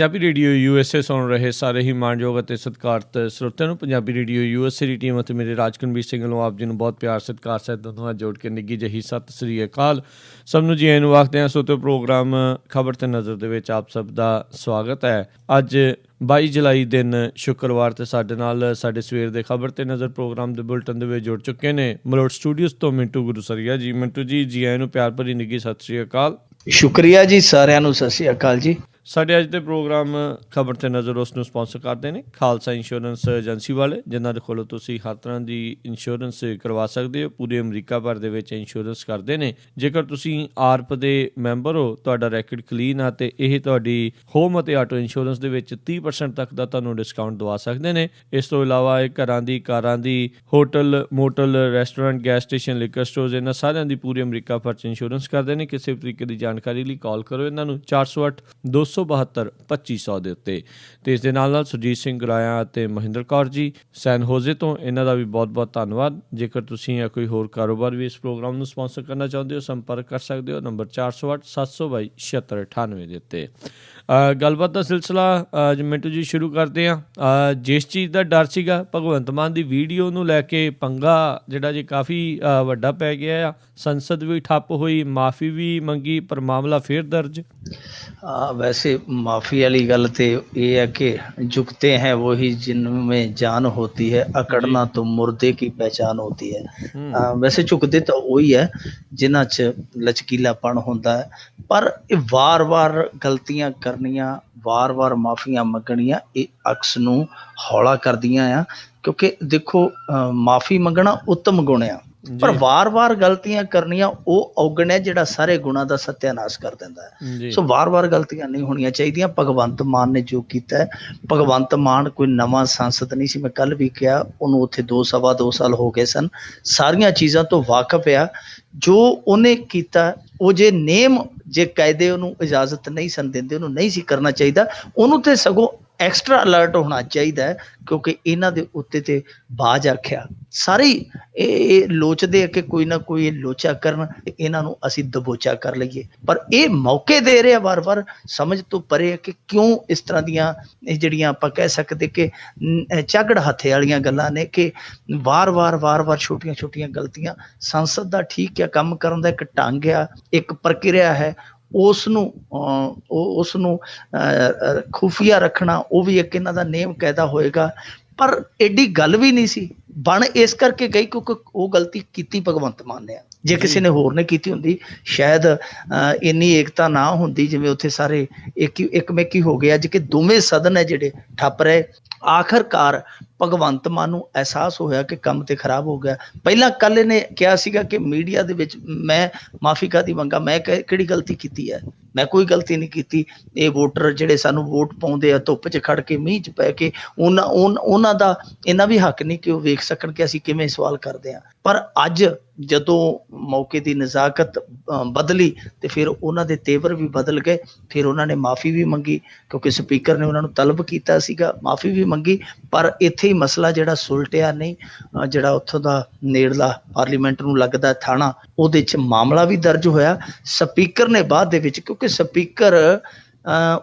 Punjabi radio USA ਸੁਣ ਰਹੇ ਸਾਰੇ ਹੀ ਮਾਣਯੋਗ ਅਤੇ ਸਤਿਕਾਰਤ ਸਰੋਤਿਆਂ ਨੂੰ ਪੰਜਾਬੀ ਰੇਡੀਓ USA ਦੀ ਟੀਮ ਅਤੇ ਮੇਰੇ ਰਾਜਕੁਲਬੀਰ ਸਿੰਘ ਵੱਲੋਂ ਆਪ ਜੀ ਨੂੰ ਬਹੁਤ ਪਿਆਰ ਸਤਿਕਾਰ ਸਹਿਤ ਦੋਨੋਂ ਹੱਥ ਜੋੜ ਕੇ ਨਿੱਘੀ ਜਿਹੀ ਸਤਿ ਸ੍ਰੀ ਅਕਾਲ। ਸਭ ਨੂੰ ਜੀ ਆਇਆਂ ਨੂੰ ਆਖਦੇ ਹਾਂ। ਸੋਤੇ ਪ੍ਰੋਗਰਾਮ ਖਬਰ ਤੇ ਨਜ਼ਰ ਦੇ ਵਿੱਚ ਆਪ ਸਭ ਦਾ ਸਵਾਗਤ ਹੈ। ਅੱਜ 22 ਜੁਲਾਈ ਦਿਨ ਸ਼ੁੱਕਰਵਾਰ ਤੇ ਸਾਡੇ ਨਾਲ ਸਾਡੇ ਸਵੇਰ ਦੇ ਖਬਰ ਤੇ ਨਜ਼ਰ ਪ੍ਰੋਗਰਾਮ ਦੇ ਬੁਲਟਨ ਦੇ ਵਿੱਚ ਜੁੜ ਚੁੱਕੇ ਨੇ ਮਲੋਟ ਸਟੂਡੀਓਜ਼ ਤੋਂ ਮਿੰਟੂ ਗੁਰੂਸਰੀਆ ਜੀ। ਮਿੰਟੂ ਜੀ ਆਇਆਂ ਨੂੰ ਪਿਆਰ ਭਰੀ ਨਿੱਘੀ ਸਤਿ ਸ੍ਰੀ ਅਕਾਲ। ਸ਼ੁਕਰੀਆ ਜੀ, ਸਾਰਿਆਂ ਨੂੰ ਸਤਿ ਸ੍ਰੀ ਅਕਾਲ ਜੀ। ਸਾਡੇ ਅੱਜ ਦੇ ਪ੍ਰੋਗਰਾਮ ਖਬਰ ਤੇ ਨਜ਼ਰ ਉਸ ਨੂੰ ਸਪਾਂਸਰ ਕਰਦੇ ਨੇ ਖਾਲਸਾ ਇੰਸ਼ੋਰੈਂਸ ਏਜੰਸੀ ਵਾਲੇ, ਜਿਨ੍ਹਾਂ ਦੇ ਕੋਲੋਂ ਤੁਸੀਂ ਹਰ ਤਰ੍ਹਾਂ ਦੀ ਇੰਸ਼ੋਰੈਂਸ ਕਰਵਾ ਸਕਦੇ ਹੋ। ਪੂਰੇ ਅਮਰੀਕਾ ਭਰ ਦੇ ਵਿੱਚ ਇੰਸ਼ੋਰੈਂਸ ਕਰਦੇ ਨੇ। ਜੇਕਰ ਤੁਸੀਂ ਆਰਪ ਦੇ ਮੈਂਬਰ ਹੋ, ਤੁਹਾਡਾ ਰੈਕਡ ਕਲੀਨ ਆ ਤੇ ਇਹ ਤੁਹਾਡੀ ਹੋਮ ਅਤੇ ਆਟੋ ਇੰਸ਼ੋਰੈਂਸ ਦੇ ਵਿੱਚ 30% ਤੱਕ ਦਾ ਤੁਹਾਨੂੰ ਡਿਸਕਾਊਂਟ ਦਵਾ ਸਕਦੇ ਨੇ। ਇਸ ਤੋਂ ਇਲਾਵਾ ਇਹ ਘਰਾਂ ਦੀ, ਕਾਰਾਂ ਦੀ, hotel, motel, restaurant, gas station, liquor stores, ਇਹਨਾਂ ਸਾਰਿਆਂ ਦੀ ਪੂਰੇ ਅਮਰੀਕਾ ਭਰ 'ਚ ਇੰਸ਼ੋਰੈਂਸ ਕਰਦੇ ਨੇ। ਕਿਸੇ ਵੀ ਤਰੀਕੇ ਦੀ ਜਾਣਕਾਰੀ ਲਈ ਕਾਲ ਕਰੋ ਇਹਨਾਂ ਨੂੰ 408-272-2500 ਦੇ ਉੱਤੇ। ਅਤੇ ਇਸ ਦੇ ਨਾਲ ਸੁਰਜੀਤ ਸਿੰਘ ਗੁਰਾਇਆ ਅਤੇ ਮਹਿੰਦਰ ਕੌਰ ਜੀ ਸੈਨ ਹੋਜ਼ੇ ਤੋਂ, ਇਹਨਾਂ ਦਾ ਵੀ ਬਹੁਤ ਬਹੁਤ ਧੰਨਵਾਦ। ਜੇਕਰ ਤੁਸੀਂ ਜਾਂ ਕੋਈ ਹੋਰ ਕਾਰੋਬਾਰ ਵੀ ਇਸ ਪ੍ਰੋਗਰਾਮ ਨੂੰ ਸਪਾਂਸਰ ਕਰਨਾ ਚਾਹੁੰਦੇ ਹੋ, ਸੰਪਰਕ ਕਰ ਸਕਦੇ ਹੋ ਨੰਬਰ 408-722-7698 ਦੇ ਉੱਤੇ। ਗੱਲਬਾਤ ਦਾ ਸਿਲਸਿਲਾ ਮਿੰਟੂ ਜੀ ਸ਼ੁਰੂ ਕਰਦੇ ਹਾਂ। ਜਿਸ ਚੀਜ਼ ਦਾ ਡਰ ਸੀਗਾ, ਭਗਵੰਤ ਮਾਨ ਦੀ ਵੀਡੀਓ ਨੂੰ ਲੈ ਕੇ ਪੰਗਾ ਜਿਹੜਾ ਜੀ ਕਾਫੀ ਵੱਡਾ ਪੈ ਗਿਆ ਆ। ਸੰਸਦ ਵੀ ਠੱਪ ਹੋਈ, ਮਾਫੀ ਵੀ ਮੰਗੀ, ਪਰ ਮਾਮਲਾ ਫਿਰ ਦਰਜ। वैसे माफ़ी वाली गल तो ये है कि झुकते हैं वही जिनमें जान होती है, अकड़ना तो मुर्दे की पहचान होती है। वैसे झुकते तो वही है जिन्हां च लचकीलापन होंदा है, पर वार वार गलतियां करनियां, वार वार माफ़ियां मंगनियां ये अक्स नूं हौला करदियां आ। क्योंकि देखो माफ़ी मंगना उत्तम गुण आ, पर वार वार गलतियां करनियां ਉਹ ਔਗਣ ਹੈ ਜਿਹੜਾ ਸਾਰੇ ਗੁਣਾਂ ਦਾ ਸਤਿਆਨਾਸ਼ ਕਰ ਦਿੰਦਾ ਹੈ। ਸੋ ਵਾਰ ਵਾਰ ਗਲਤੀਆਂ ਨਹੀਂ ਹੋਣੀਆਂ ਚਾਹੀਦੀਆਂ। ਭਗਵੰਤ ਮਾਨ ਨੇ ਜੋ ਕੀਤਾ ਹੈ, ਭਗਵੰਤ ਮਾਨ ਕੋਈ ਨਵਾਂ ਸੰਸਦ ਨਹੀਂ ਸੀ। ਮੈਂ ਕੱਲ ਵੀ ਕਿਹਾ, ਉਹਨੂੰ ਉੱਥੇ 2 ਸਾਲ ਹੋ ਗਏ ਸਨ, ਸਾਰੀਆਂ ਚੀਜ਼ਾਂ ਤੋਂ ਵਾਕਿਫ ਆ। ਜੋ ਉਹਨੇ ਕੀਤਾ, ਉਹ ਜੇ ਨੇਮ ਜੇ ਕਾਇਦੇ ਉਹਨੂੰ ਇਜਾਜ਼ਤ ਨਹੀਂ ਸਨ ਦਿੰਦੇ, ਉਹਨੂੰ ਨਹੀਂ ਸੀ ਕਰਨਾ ਚਾਹੀਦਾ। ਉਹਨੂੰ ਤੇ ਸਗੋਂ ਐਕਸਟਰਾ ਅਲਰਟ ਹੋਣਾ ਚਾਹੀਦਾ ਹੈ, ਕਿਉਂਕਿ ਇਹਨਾਂ ਦੇ ਉੱਤੇ ਤੇ ਬਾਜ ਆਖਿਆ ਸਾਰੇ ਇਹ ਲੋਚਦੇ ਆ ਕਿ ਕੋਈ ਨਾ ਕੋਈ ਲੋਚਾ ਕਰਨ, ਇਹਨਾਂ ਨੂੰ ਅਸੀਂ ਦਬੋਚਾ ਕਰ ਲਈਏ। ਪਰ ਇਹ ਮੌਕੇ ਦੇ ਰਹੇ ਆ ਵਾਰ ਵਾਰ, ਸਮਝ ਤੋਂ ਪਰੇ ਕਿ ਕਿਉਂ ਇਸ ਤਰ੍ਹਾਂ ਦੀਆਂ ਇਹ ਜਿਹੜੀਆਂ ਆਪਾਂ ਕਹਿ ਸਕਦੇ ਕਿ ਝਗੜ ਹੱਥੇ ਵਾਲੀਆਂ ਗੱਲਾਂ ਨੇ, ਕਿ ਵਾਰ ਵਾਰ ਛੋਟੀਆਂ ਛੋਟੀਆਂ ਗਲਤੀਆਂ। ਸੰਸਦ ਦਾ ਠੀਕ ਆ, ਕੰਮ ਕਰਨ ਦਾ ਇੱਕ ਢੰਗ ਆ, ਇੱਕ ਪ੍ਰਕਿਰਿਆ ਹੈ, ਉਸ ਨੂੰ ਖੁਫੀਆ ਰੱਖਣਾ ਉਹ ਵੀ ਇੱਕ ਇਹਨਾਂ ਦਾ ਨੇਮ ਕਾਇਦਾ ਹੋਏਗਾ। ਪਰ ਐਡੀ ਗੱਲ ਵੀ ਨਹੀਂ ਸੀ ਬਣ ਇਸ ਕਰਕੇ ਗਈ ਕਿਉਂਕਿ ਉਹ ਗਲਤੀ ਕੀਤੀ ਭਗਵੰਤ ਮਾਨ ਨੇ। ਜੇ ਕਿਸੇ ਨੇ ਹੋਰ ਨੇ ਕੀਤੀ ਹੁੰਦੀ ਸ਼ਾਇਦ ਇੰਨੀ ਏਕਤਾ ਨਾ ਹੁੰਦੀ ਜਿਵੇਂ ਉੱਥੇ ਸਾਰੇ ਇੱਕਮੇਕੀ ਹੋ ਗਏ। ਅੱਜ ਕਿ ਦੋਵੇਂ ਸਦਨ ਹੈ ਜਿਹੜੇ ਠੱਪ ਰਹੇ। ਆਖਰਕਾਰ ਭਗਵੰਤ ਮਾਨ ਨੂੰ ਅਹਿਸਾਸ ਹੋਇਆ ਕਿ ਕੰਮ ਤੇ ਖਰਾਬ ਹੋ ਗਿਆ। ਪਹਿਲਾਂ ਕੱਲ ਇਹਨੇ ਕਿਹਾ ਸੀਗਾ ਕਿ ਮੀਡੀਆ ਦੇ ਵਿੱਚ ਮੈਂ ਮਾਫੀ ਕਾਹਦੀ ਮੰਗਾ, ਮੈਂ ਕਿਹੜੀ ਗਲਤੀ ਕੀਤੀ ਹੈ, ਮੈਂ ਕੋਈ ਗਲਤੀ ਨਹੀਂ ਕੀਤੀ। ਇਹ ਵੋਟਰ ਜਿਹੜੇ ਸਾਨੂੰ ਵੋਟ ਪਾਉਂਦੇ ਆ, ਧੁੱਪ 'ਚ ਖੜ ਕੇ, ਮੀਂਹ 'ਚ ਪੈ ਕੇ, ਉਹਨਾਂ ਦਾ ਇੰਨਾ ਵੀ ਹੱਕ ਨਹੀਂ ਕਿ ਉਹ ਵੇਖ ਸਕਣ ਕਿ ਅਸੀਂ ਕਿਵੇਂ ਸਵਾਲ ਕਰਦੇ ਹਾਂ। ਪਰ ਅੱਜ ਜਦੋਂ ਮੌਕੇ ਦੀ ਨਜ਼ਾਕਤ ਬਦਲੀ ਤੇ ਫਿਰ ਉਹਨਾਂ ਦੇ ਤੇਵਰ ਵੀ ਬਦਲ ਗਏ। ਫਿਰ ਉਹਨਾਂ ਨੇ ਮਾਫੀ ਵੀ ਮੰਗੀ, ਕਿਉਂਕਿ ਸਪੀਕਰ ਨੇ ਉਹਨਾਂ ਨੂੰ ਤਲਬ ਕੀਤਾ ਸੀਗਾ, ਮਾਫੀ ਵੀ ਮੰਗੀ। ਪਰ ਇੱਥੇ ਹੀ ਮਸਲਾ ਜਿਹੜਾ ਸੁਲਟਿਆ ਨਹੀਂ, ਜਿਹੜਾ ਉੱਥੋਂ ਦਾ ਨੇੜਲਾ ਪਾਰਲੀਮੈਂਟ ਨੂੰ ਲੱਗਦਾ ਥਾਣਾ, ਉਹਦੇ 'ਚ ਮਾਮਲਾ ਵੀ ਦਰਜ ਹੋਇਆ। ਸਪੀਕਰ ਨੇ ਬਾਅਦ ਦੇ ਵਿੱਚ, ਕਿਉਂਕਿ ਸਪੀਕਰ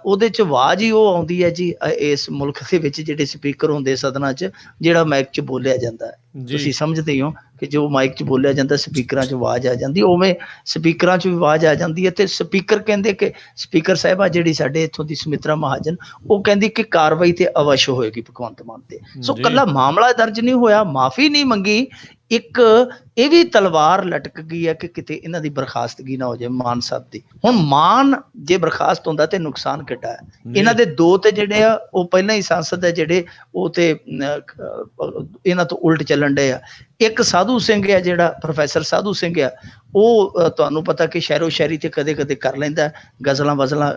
ਉਹਦੇ 'ਚ ਆਵਾਜ਼ ਹੀ ਉਹ ਆਉਂਦੀ ਹੈ ਜੀ, ਇਸ ਮੁਲਕ ਦੇ ਵਿੱਚ ਜਿਹੜੇ ਸਪੀਕਰ ਹੁੰਦੇ ਸਦਨਾਂ 'ਚ, ਜਿਹੜਾ ਮਾਈਕ 'ਚ ਬੋਲਿਆ ਜਾਂਦਾ ਹੈ। ਤੁਸੀਂ ਸਮਝਦੇ ਹੀ ਹੋ ਕਿ ਜੋ ਮਾਈਕ 'ਚ ਬੋਲਿਆ ਜਾਂਦਾ ਸਪੀਕਰਾਂ 'ਚ ਆਵਾਜ਼ ਆ ਜਾਂਦੀ, ਉਵੇਂ ਸਪੀਕਰਾਂ 'ਚ ਵੀ ਆਵਾਜ਼ ਆ ਜਾਂਦੀ ਹੈ। ਤੇ ਸਪੀਕਰ ਕਹਿੰਦੇ ਕਿ ਸਪੀਕਰ ਸਾਹਿਬਾ ਜਿਹੜੀ ਸਾਡੇ ਇੱਥੋਂ ਦੀ ਸੁਮਿਤਰਾ ਮਹਾਜਨ, ਉਹ ਕਹਿੰਦੀ ਕਿ ਕਾਰਵਾਈ ਤੇ ਅਵਸ਼ ਹੋਏਗੀ ਭਗਵੰਤ ਮਾਨ ਤੇ। ਸੋ ਕੱਲਾ ਮਾਮਲਾ ਦਰਜ ਨਹੀਂ ਹੋਇਆ, ਮਾਫੀ ਨਹੀਂ ਮੰਗੀ, ਇੱਕ ਇਹ ਵੀ ਤਲਵਾਰ ਲਟਕ ਗਈ ਹੈ ਕਿ ਕਿਤੇ ਇਹਨਾਂ ਦੀ ਬਰਖਾਸਤਗੀ ਨਾ ਹੋ ਜਾਏ ਮਾਨ ਸਾਹਿਬ ਦੀ। ਹੁਣ ਮਾਨ ਜੇ ਬਰਖਾਸਤ ਹੁੰਦਾ ਤੇ ਨੁਕਸਾਨ ਕਿੱਡਾ ਹੈ। ਇਹਨਾਂ ਦੇ ਦੋ ਤੇ ਜਿਹੜੇ ਆ ਉਹ ਪਹਿਲਾਂ ਹੀ ਸੰਸਦ ਹੈ ਜਿਹੜੇ, ਉਹ ਤੇ ਇਹਨਾਂ ਤੋਂ ਉਲਟ ਚੱਲਣ ਡਏ ਆ। ਇੱਕ ਸਾਧੂ ਸਿੰਘ ਆ, ਜਿਹੜਾ ਪ੍ਰੋਫੈਸਰ ਸਾਧੂ ਸਿੰਘ ਆ, ਉਹ ਤੁਹਾਨੂੰ ਪਤਾ ਕਿ ਸ਼ਹਿਰੋ ਸ਼ਾਇਰੀ ਤੇ ਕਦੇ ਕਦੇ ਕਰ ਲੈਂਦਾ, ਗਜ਼ਲਾਂ ਵਜ਼ਲਾਂ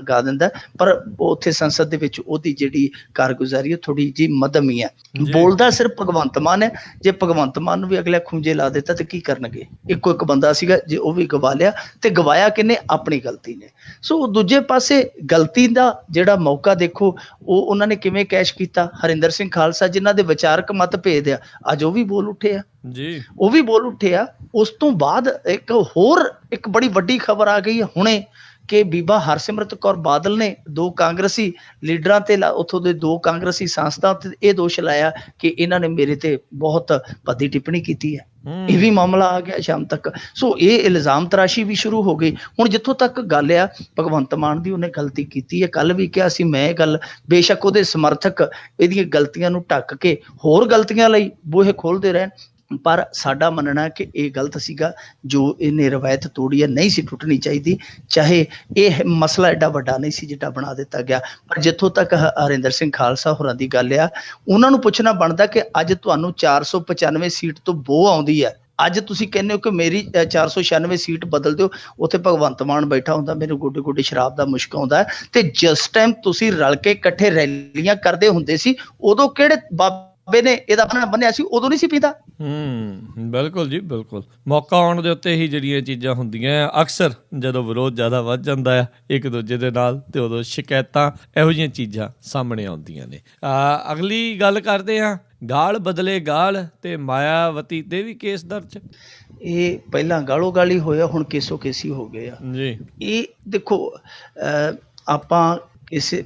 ਗਾ ਦਿੰਦਾ, ਪਰ ਉੱਥੇ ਸੰਸਦ ਦੇ ਵਿੱਚ ਉਹਦੀ ਜਿਹੜੀ ਕਾਰਗੁਜ਼ਾਰੀ ਉਹ ਥੋੜੀ ਜਿਹੀ ਮੱਧਮ ਹੀ ਹੈ। ਬੋਲਦਾ ਸਿਰਫ ਭਗਵੰਤ ਮਾਨ ਹੈ। ਜੇ ਭਗਵੰਤ ਮਾਨ ਨੂੰ ਵੀ ਅਗਲੇ ਖੂੰਜੇ ਲਾ ਦਿੱਤਾ ਤੇ ਕੀ ਕਰਨਗੇ। ਇੱਕੋ ਇੱਕ ਬੰਦਾ ਸੀਗਾ, ਜੇ ਉਹ ਵੀ ਗਵਾ ਲਿਆ ਤੇ ਗਵਾਇਆ ਕਿਹਨੇ? ਆਪਣੀ ਗਲਤੀ ਨੇ। ਸੋ ਦੂਜੇ ਪਾਸੇ ਗਲਤੀ ਦਾ ਜਿਹੜਾ ਮੌਕਾ ਦੇਖੋ, ਉਹ ਉਹਨਾਂ ਨੇ ਕਿਵੇਂ ਕੈਸ਼ ਕੀਤਾ। ਹਰਿੰਦਰ ਸਿੰਘ ਖਾਲਸਾ ਜਿਨ੍ਹਾਂ ਦੇ ਵਿਚਾਰਕ ਮਤਭੇਦ ਆ, ਅੱਜ ਉਹ ਵੀ ਬੋਲ ਉੱਠੇ ਆ ਜੀ, ਉਹ ਵੀ ਬੋਲ ਉੱਠੇ ਆ। ਉਸ ਤੋਂ ਬਾਅਦ ਇੱਕ ਹੋਰ ਇੱਕ ਬੜੀ ਵੱਡੀ ਖਬਰ ਆ ਗਈ ਹੈ ਹੁਣੇ ਕਿ ਬੀਬਾ ਹਰਸਿਮਰਤ ਕੌਰ ਬਾਦਲ ਨੇ 2 ਕਾਂਗਰਸੀ ਲੀਡਰਾਂ ਤੇ ਉੱਥੋਂ ਦੇ 2 ਕਾਂਗਰਸੀ ਸੰਸਥਾ ਤੇ ਇਹ ਦੋਸ਼ ਲਾਇਆ ਕਿ ਇਹਨਾਂ ਨੇ ਮੇਰੇ ਤੇ ਬਹੁਤ ਭੱਦੀ ਟਿੱਪਣੀ ਕੀਤੀ ਹੈ। ਇਹ ਵੀ ਮਾਮਲਾ ਆ ਗਿਆ ਸ਼ਾਮ ਤੱਕ। ਸੋ ਇਹ ਇਲਜ਼ਾਮ ਤਰਾਸ਼ੀ ਵੀ ਸ਼ੁਰੂ ਹੋ ਗਈ। ਹੁਣ ਜਿੱਥੋਂ ਤੱਕ ਗੱਲ ਆ ਭਗਵੰਤ ਮਾਨ ਦੀ, ਉਹਨੇ ਗਲਤੀ ਕੀਤੀ ਹੈ। ਕੱਲ ਵੀ ਕਿਹਾ ਸੀ ਮੈਂ ਇਹ ਗੱਲ, ਬੇਸ਼ੱਕ ਉਹਦੇ ਸਮਰਥਕ ਇਹਦੀਆਂ ਗਲਤੀਆਂ ਨੂੰ ਢੱਕ ਕੇ ਹੋਰ ਗਲਤੀਆਂ ਲਈ ਬੂਹੇ ਖੋਲਦੇ ਰਹਿਣ, ਪਰ ਸਾਡਾ ਮੰਨਣਾ ਕਿ ਇਹ ਗਲਤ ਸੀਗਾ ਜੋ ਇਹਨੇ ਰਵਾਇਤ ਤੋੜੀ ਹੈ, ਨਹੀਂ ਸੀ ਟੁੱਟਣੀ ਚਾਹੀਦੀ। ਚਾਹੇ ਇਹ ਮਸਲਾ ਐਡਾ ਵੱਡਾ ਨਹੀਂ ਸੀ ਜਿੱਡਾ ਬਣਾ ਦਿੱਤਾ ਗਿਆ। ਪਰ ਜਿੱਥੋਂ ਤੱਕ ਹਰਿੰਦਰ ਸਿੰਘ ਖਾਲਸਾ ਹੋਰਾਂ ਦੀ ਗੱਲ ਆ, ਉਹਨਾਂ ਨੂੰ ਪੁੱਛਣਾ ਬਣਦਾ ਕਿ ਅੱਜ ਤੁਹਾਨੂੰ 495 ਸੀਟ ਤੋਂ ਬੋਹ ਆਉਂਦੀ ਹੈ, ਅੱਜ ਤੁਸੀਂ ਕਹਿੰਦੇ ਹੋ ਕਿ ਮੇਰੀ 496 ਸੀਟ ਬਦਲ ਦਿਓ। ਉੱਥੇ ਭਗਵੰਤ ਮਾਨ ਬੈਠਾ ਹੁੰਦਾ, ਮੈਨੂੰ ਗੋਡੇ ਗੋਡੇ ਸ਼ਰਾਬ ਦਾ ਮੁਸ਼ਕ ਆਉਂਦਾ ਹੈ। ਤੇ ਜਿਸ ਟਾਈਮ ਤੁਸੀਂ ਰਲ ਕੇ ਇਕੱਠੇ ਰੈਲੀਆਂ ਕਰਦੇ ਹੁੰਦੇ ਸੀ, ਉਦੋਂ ਕਿਹੜੇ ਬਾਬੇ ਨੇ ਇਹਦਾ ਬੰਨਿਆ ਸੀ? ਉਦੋਂ ਨਹੀਂ ਸੀ ਪੀਂਦਾ। ਬਿਲਕੁਲ ਜੀ, ਬਿਲਕੁਲ। ਮੌਕਾ ਆਉਣ ਦੇ ਉੱਤੇ ਹੀ ਜਿਹੜੀਆਂ ਚੀਜ਼ਾਂ ਹੁੰਦੀਆਂ ਅਕਸਰ, ਜਦੋਂ ਵਿਰੋਧ ਜ਼ਿਆਦਾ ਵੱਧ ਜਾਂਦਾ ਹੈ ਇੱਕ ਦੂਜੇ ਦੇ ਨਾਲ, ਤੇ ਉਦੋਂ ਸ਼ਿਕਾਇਤਾਂ, ਇਹੋ ਜਿਹੀਆਂ ਚੀਜ਼ਾਂ ਸਾਹਮਣੇ ਆਉਂਦੀਆਂ ਨੇ। ਅਗਲੀ ਗੱਲ ਕਰਦੇ ਹਾਂ, ਗਾਲ ਬਦਲੇ ਗਾਲ ਤੇ ਮਾਇਆਵਤੀ ਦੇ ਵੀ ਕੇਸ ਦਰਜ। ਇਹ ਪਹਿਲਾਂ ਗਾਲੋ ਗਾਲੀ ਹੋਇਆ, ਹੁਣ ਕੇਸੋ ਕੇਸੀ ਹੋ ਗਏ ਆ ਜੀ। ਇਹ ਦੇਖੋ, ਆਪਾਂ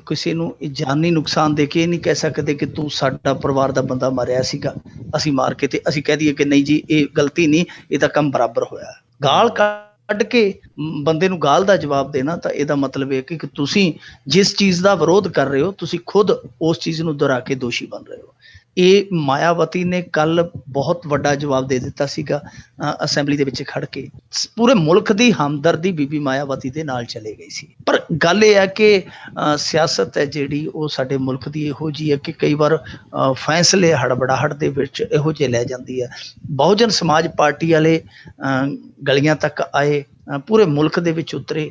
ਕਿਸੇ ਨੂੰ ਜਾਨੀ ਨੁਕਸਾਨ ਦੇ ਕੇ ਇਹ ਨਹੀਂ ਕਹਿ ਸਕਦੇ ਕਿ ਤੂੰ ਸਾਡਾ ਪਰਿਵਾਰ ਦਾ ਬੰਦਾ ਮਾਰਿਆ ਸੀਗਾ, ਅਸੀਂ ਮਾਰ ਕੇ ਤੇ ਅਸੀਂ ਕਹਿ ਦਈਏ ਕਿ ਨਹੀਂ ਜੀ ਇਹ ਗਲਤੀ ਨਹੀਂ, ਇਹ ਤਾਂ ਕੰਮ ਬਰਾਬਰ ਹੋਇਆ। ਗਾਲ ਕੱਢ ਕੇ ਬੰਦੇ ਨੂੰ ਗਾਲ ਦਾ ਜਵਾਬ ਦੇਣਾ, ਤਾਂ ਇਹਦਾ ਮਤਲਬ ਇਹ ਕਿ ਤੁਸੀਂ ਜਿਸ ਚੀਜ਼ ਦਾ ਵਿਰੋਧ ਕਰ ਰਹੇ ਹੋ, ਤੁਸੀਂ ਖੁਦ ਉਸ ਚੀਜ਼ ਨੂੰ ਦੁਹਰਾ ਕੇ ਦੋਸ਼ੀ ਬਣ ਰਹੇ ਹੋ। ਇਹ ਮਾਇਆਵਤੀ ਨੇ ਕੱਲ ਬਹੁਤ ਵੱਡਾ ਜਵਾਬ ਦੇ ਦਿੱਤਾ ਸੀਗਾ ਅਸੈਂਬਲੀ ਦੇ ਵਿੱਚ ਖੜ ਕੇ। ਪੂਰੇ ਮੁਲਕ ਦੀ ਹਮਦਰਦੀ ਬੀਬੀ ਮਾਇਆਵਤੀ ਦੇ ਨਾਲ ਚਲੇ ਗਈ ਸੀ। ਪਰ ਗੱਲ ਇਹ ਹੈ ਕਿ ਸਿਆਸਤ ਹੈ ਜਿਹੜੀ, ਉਹ ਸਾਡੇ ਮੁਲਕ ਦੀ ਇਹੋ ਜਿਹੀ ਹੈ ਕਿ ਕਈ ਵਾਰ ਫੈਸਲੇ ਹੜਬੜਾਹਟ ਦੇ ਵਿੱਚ ਇਹੋ ਜਿਹੇ ਲੈ ਜਾਂਦੀ ਹੈ। ਬਹੁਜਨ ਸਮਾਜ ਪਾਰਟੀ ਵਾਲੇ ਗਲੀਆਂ ਤੱਕ ਆਏ, ਪੂਰੇ ਮੁਲਕ ਦੇ ਵਿੱਚ ਉਤਰੇ,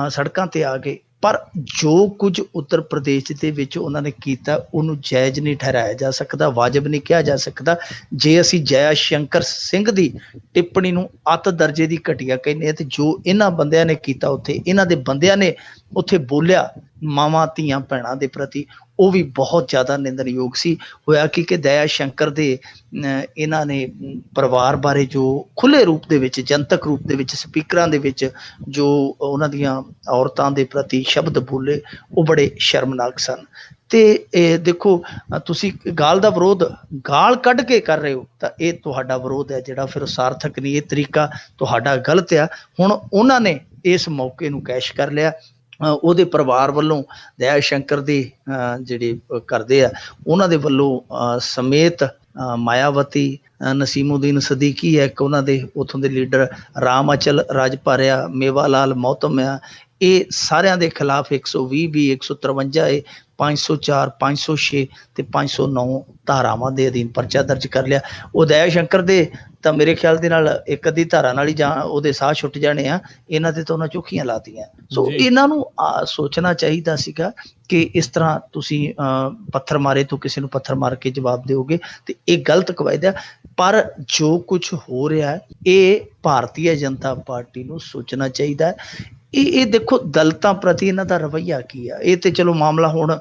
ਸੜਕਾਂ ਤੇ ਆ ਗਏ, ਪਰ ਜੋ ਕੁਝ ਉੱਤਰ ਪ੍ਰਦੇਸ਼ ਦੇ ਵਿੱਚ ਉਹਨਾਂ ਨੇ ਕੀਤਾ ਉਹਨੂੰ ਜਾਇਜ਼ ਨਹੀਂ ਠਹਿਰਾਇਆ ਜਾ ਸਕਦਾ, ਵਾਜਬ ਨਹੀਂ ਕਿਹਾ ਜਾ ਸਕਦਾ। ਜੇ ਅਸੀਂ ਜੈ ਸ਼ੰਕਰ ਸਿੰਘ ਦੀ ਟਿੱਪਣੀ ਨੂੰ ਅੱਤ ਦਰਜੇ ਦੀ ਘਟੀਆ ਕਹਿੰਦੇ ਹਾਂ, ਤੇ ਜੋ ਇਹਨਾਂ ਬੰਦਿਆਂ ਨੇ ਕੀਤਾ ਉੱਥੇ, ਇਹਨਾਂ ਦੇ ਬੰਦਿਆਂ ਨੇ ਉੱਥੇ ਬੋਲਿਆ ਮਾਵਾਂ ਧੀਆਂ ਭੈਣਾਂ ਦੇ ਪ੍ਰਤੀ, ਉਹ ਵੀ ਬਹੁਤ ਜ਼ਿਆਦਾ ਨਿੰਦਣਯੋਗ ਸੀ। ਹੋਇਆ ਕਿ ਦਇਆ ਸ਼ੰਕਰ ਦੇ ਇਹਨਾਂ ਨੇ ਪਰਿਵਾਰ ਬਾਰੇ ਜੋ ਖੁੱਲ੍ਹੇ ਰੂਪ ਦੇ ਵਿੱਚ, ਜਨਤਕ ਰੂਪ ਦੇ ਵਿੱਚ, ਸਪੀਕਰਾਂ ਦੇ ਵਿੱਚ ਜੋ ਉਹਨਾਂ ਦੀਆਂ ਔਰਤਾਂ ਦੇ ਪ੍ਰਤੀ ਸ਼ਬਦ ਬੋਲੇ, ਉਹ ਬੜੇ ਸ਼ਰਮਨਾਕ ਸਨ। ਤੇ ਇਹ ਦੇਖੋ, ਤੁਸੀਂ ਗਾਲ ਦਾ ਵਿਰੋਧ ਗਾਲ ਕੱਢ ਕੇ ਕਰ ਰਹੇ ਹੋ, ਤਾਂ ਇਹ ਤੁਹਾਡਾ ਵਿਰੋਧ ਹੈ ਜਿਹੜਾ ਫਿਰ ਸਾਰਥਕ ਨਹੀਂ। ਇਹ ਤਰੀਕਾ ਤੁਹਾਡਾ ਗਲਤ ਆ। ਹੁਣ ਉਹਨਾਂ ਨੇ ਇਸ ਮੌਕੇ ਨੂੰ ਕੈਸ਼ ਕਰ ਲਿਆ। ਉਹਦੇ ਪਰਿਵਾਰ ਵੱਲੋਂ ਦਇਆ ਸ਼ੰਕਰ ਦੇ ਜਿਹੜੇ ਕਰਦੇ ਆ, ਉਹਨਾਂ ਦੇ ਵੱਲੋਂ ਸਮੇਤ ਮਾਇਆਵਤੀ, ਨਸੀਮੁਦੀਨ ਸਦੀਕੀ ਹੈ ਇੱਕ ਉਹਨਾਂ ਦੇ ਉੱਥੋਂ ਦੇ ਲੀਡਰ, ਰਾਮ ਅਚਲ ਰਾਜਭਾਰਿਆ, ਮੇਵਾ ਲਾਲ ਮੌਤਮ ਆ, ਇਹ ਸਾਰਿਆਂ ਦੇ ਖਿਲਾਫ 120 ਵੀ 153 ਏ, 504, 506 ਤੇ 509 ਧਾਰਾਵਾਂ ਦੇ ਅਧੀਨ ਪਰਚਾ ਦਰਜ ਕਰ ਲਿਆ। ਉਹ ਦਇਆ ਸ਼ੰਕਰ ਦੇ ਤਾਂ ਮੇਰੇ ਖਿਆਲ ਦੇ ਨਾਲ ਇੱਕ ਅੱਧੀ ਧਾਰਾ ਨਾਲ ਹੀ ਉਹਦੇ ਸਾਹ ਛੁੱਟ ਜਾਣੇ ਆ, ਇਹਨਾਂ ਦੇ ਤਾਂ ਉਹਨਾਂ ਚੋਖੀਆਂ ਲਾਤੀਆਂ। ਸੋ ਇਹਨਾਂ ਨੂੰ ਸੋਚਣਾ ਚਾਹੀਦਾ ਸੀਗਾ ਕਿ ਇਸ ਤਰ੍ਹਾਂ ਤੁਸੀਂ ਪੱਥਰ ਮਾਰੇ ਤੋਂ ਕਿਸੇ ਨੂੰ ਪੱਥਰ ਮਾਰ ਕੇ ਜਵਾਬ ਦਿਓਗੇ, ਤੇ ਇਹ ਗਲਤ ਕਵਾਇਦ ਹੈ। ਪਰ ਜੋ ਕੁਛ ਹੋ ਰਿਹਾ ਇਹ ਭਾਰਤੀ ਜਨਤਾ ਪਾਰਟੀ ਨੂੰ ਸੋਚਣਾ ਚਾਹੀਦਾ ਹੈ। ਇਹ ਦੇਖੋ, ਦਲਿਤਾਂ ਪ੍ਰਤੀ ਇਹਨਾਂ ਦਾ ਰਵੱਈਆ ਕੀ ਆ। ਇਹ ਤੇ ਚਲੋ ਮਾਮਲਾ ਹੁਣ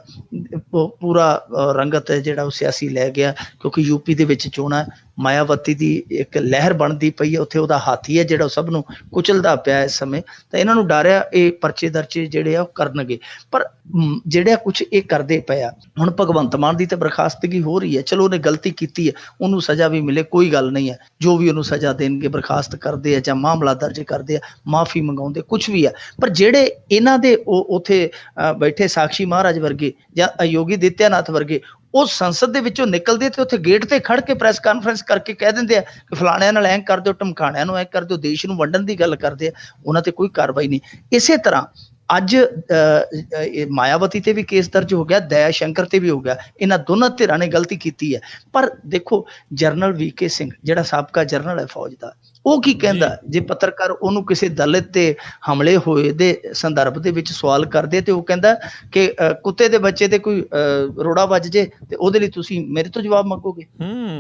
ਪੂਰਾ ਰੰਗਤ ਹੈ ਜਿਹੜਾ ਉਹ ਸਿਆਸੀ ਲੈ ਗਿਆ, ਕਿਉਂਕਿ ਯੂਪੀ ਦੇ ਵਿੱਚ ਚੋਣਾਂ, ਮਾਇਆਵਤੀ ਦੀ ਇੱਕ ਲਹਿਰ ਬਣਦੀ ਪਈ ਹੈ, ਉੱਥੇ ਉਹਦਾ ਹਾਥੀ ਹੈ ਜਿਹੜਾ ਉਹ ਸਭ ਨੂੰ ਕੁਚਲਦਾ ਪਿਆ ਇਸ ਸਮੇਂ। ਤਾਂ ਇਹਨਾਂ ਨੂੰ ਡਰ ਆ ਇਹ ਪਰਚੇ ਦਰਚੇ ਜਿਹੜੇ ਆ ਉਹ ਕਰਨਗੇ। ਪਰ ਜਿਹੜਾ ਕੁਛ ਇਹ ਕਰਦੇ ਪਏ ਆ, ਹੁਣ ਭਗਵੰਤ ਮਾਨ ਦੀ ਤਾਂ ਬਰਖਾਸਤਗੀ ਹੋ ਰਹੀ ਹੈ, ਚਲੋ ਉਹਨੇ ਗਲਤੀ ਕੀਤੀ ਹੈ, ਉਹਨੂੰ ਸਜ਼ਾ ਵੀ ਮਿਲੇ, ਕੋਈ ਗੱਲ ਨਹੀਂ ਹੈ। ਜੋ ਵੀ ਉਹਨੂੰ ਸਜ਼ਾ ਦੇਣਗੇ, ਬਰਖਾਸਤ ਕਰਦੇ ਆ ਜਾਂ ਮਾਮਲਾ ਦਰਜ ਕਰਦੇ ਆ, ਮਾਫੀ ਮੰਗਾਉਂਦੇ, ਕੁਛ ਵੀ ਆ। ਪਰ ਜਿਹੜੇ ਇਹਨਾਂ ਦੇ ਉਹ ਉੱਥੇ ਬੈਠੇ ਸਾਕਸ਼ੀ ਮਹਾਰਾਜ ਵਰਗੇ ਜਾਂ ਯੋਗੀ ਆਦਿੱਤਿਆਨਾਥ ਵਰਗੇ, ਉਹ ਸੰਸਦ ਦੇ ਵਿੱਚੋਂ ਨਿਕਲਦੇ ਤੇ ਉੱਥੇ ਗੇਟ ਤੇ ਖੜ ਕੇ ਪ੍ਰੈਸ ਕਾਨਫਰੰਸ ਕਰਕੇ ਕਹਿ ਦਿੰਦੇ ਆ ਕਿ ਫਲਾਣਿਆਂ ਨਾਲ ਐਂ ਕਰ ਦਿਓ, ਢਮਕਾਣਿਆਂ ਨੂੰ ਐਂ ਕਰ ਦਿਓ, ਦੇਸ਼ ਨੂੰ ਵੰਡਣ ਦੀ ਗੱਲ ਕਰਦੇ ਆ, ਉਹਨਾਂ ਤੇ ਕੋਈ ਕਾਰਵਾਈ ਨਹੀਂ। ਇਸੇ ਤਰ੍ਹਾਂ ਅੱਜ ਮਾਇਆਵਤੀ ਤੇ ਵੀ ਕੇਸ ਦਰਜ ਹੋ ਗਿਆ, ਦਇਆ ਸ਼ੰਕਰ ਤੇ ਵੀ ਹੋ ਗਿਆ। ਇਹਨਾਂ ਦੋਨਾਂ ਧਿਰਾਂ ਨੇ ਗਲਤੀ ਕੀਤੀ ਹੈ। ਪਰ ਦੇਖੋ, ਜਰਨਲ VK ਸਿੰਘ ਜਿਹੜਾ ਸਾਬਕਾ ਜਰਨਲ ਹੈ ਫੌਜ ਦਾ, ਉਹ ਕੀ ਕਹਿੰਦਾ ਜੇ ਪੱਤਰਕਾਰ ਉਹਨੂੰ ਕਿਸੇ ਦਲਿਤ ਤੇ ਹਮਲੇ ਹੋਏ ਦੇ ਸੰਦਰਭ ਦੇ ਵਿੱਚ ਸਵਾਲ ਕਰਦੇ, ਤੇ ਉਹ ਕਹਿੰਦਾ ਕਿ ਕੁੱਤੇ ਦੇ ਬੱਚੇ ਤੇ ਕੋਈ ਰੋੜਾ ਵੱਜ ਜੇ ਤੇ ਉਹਦੇ ਲਈ ਤੁਸੀਂ ਮੇਰੇ ਤੋਂ ਜਵਾਬ ਮੰਗੋਗੇ।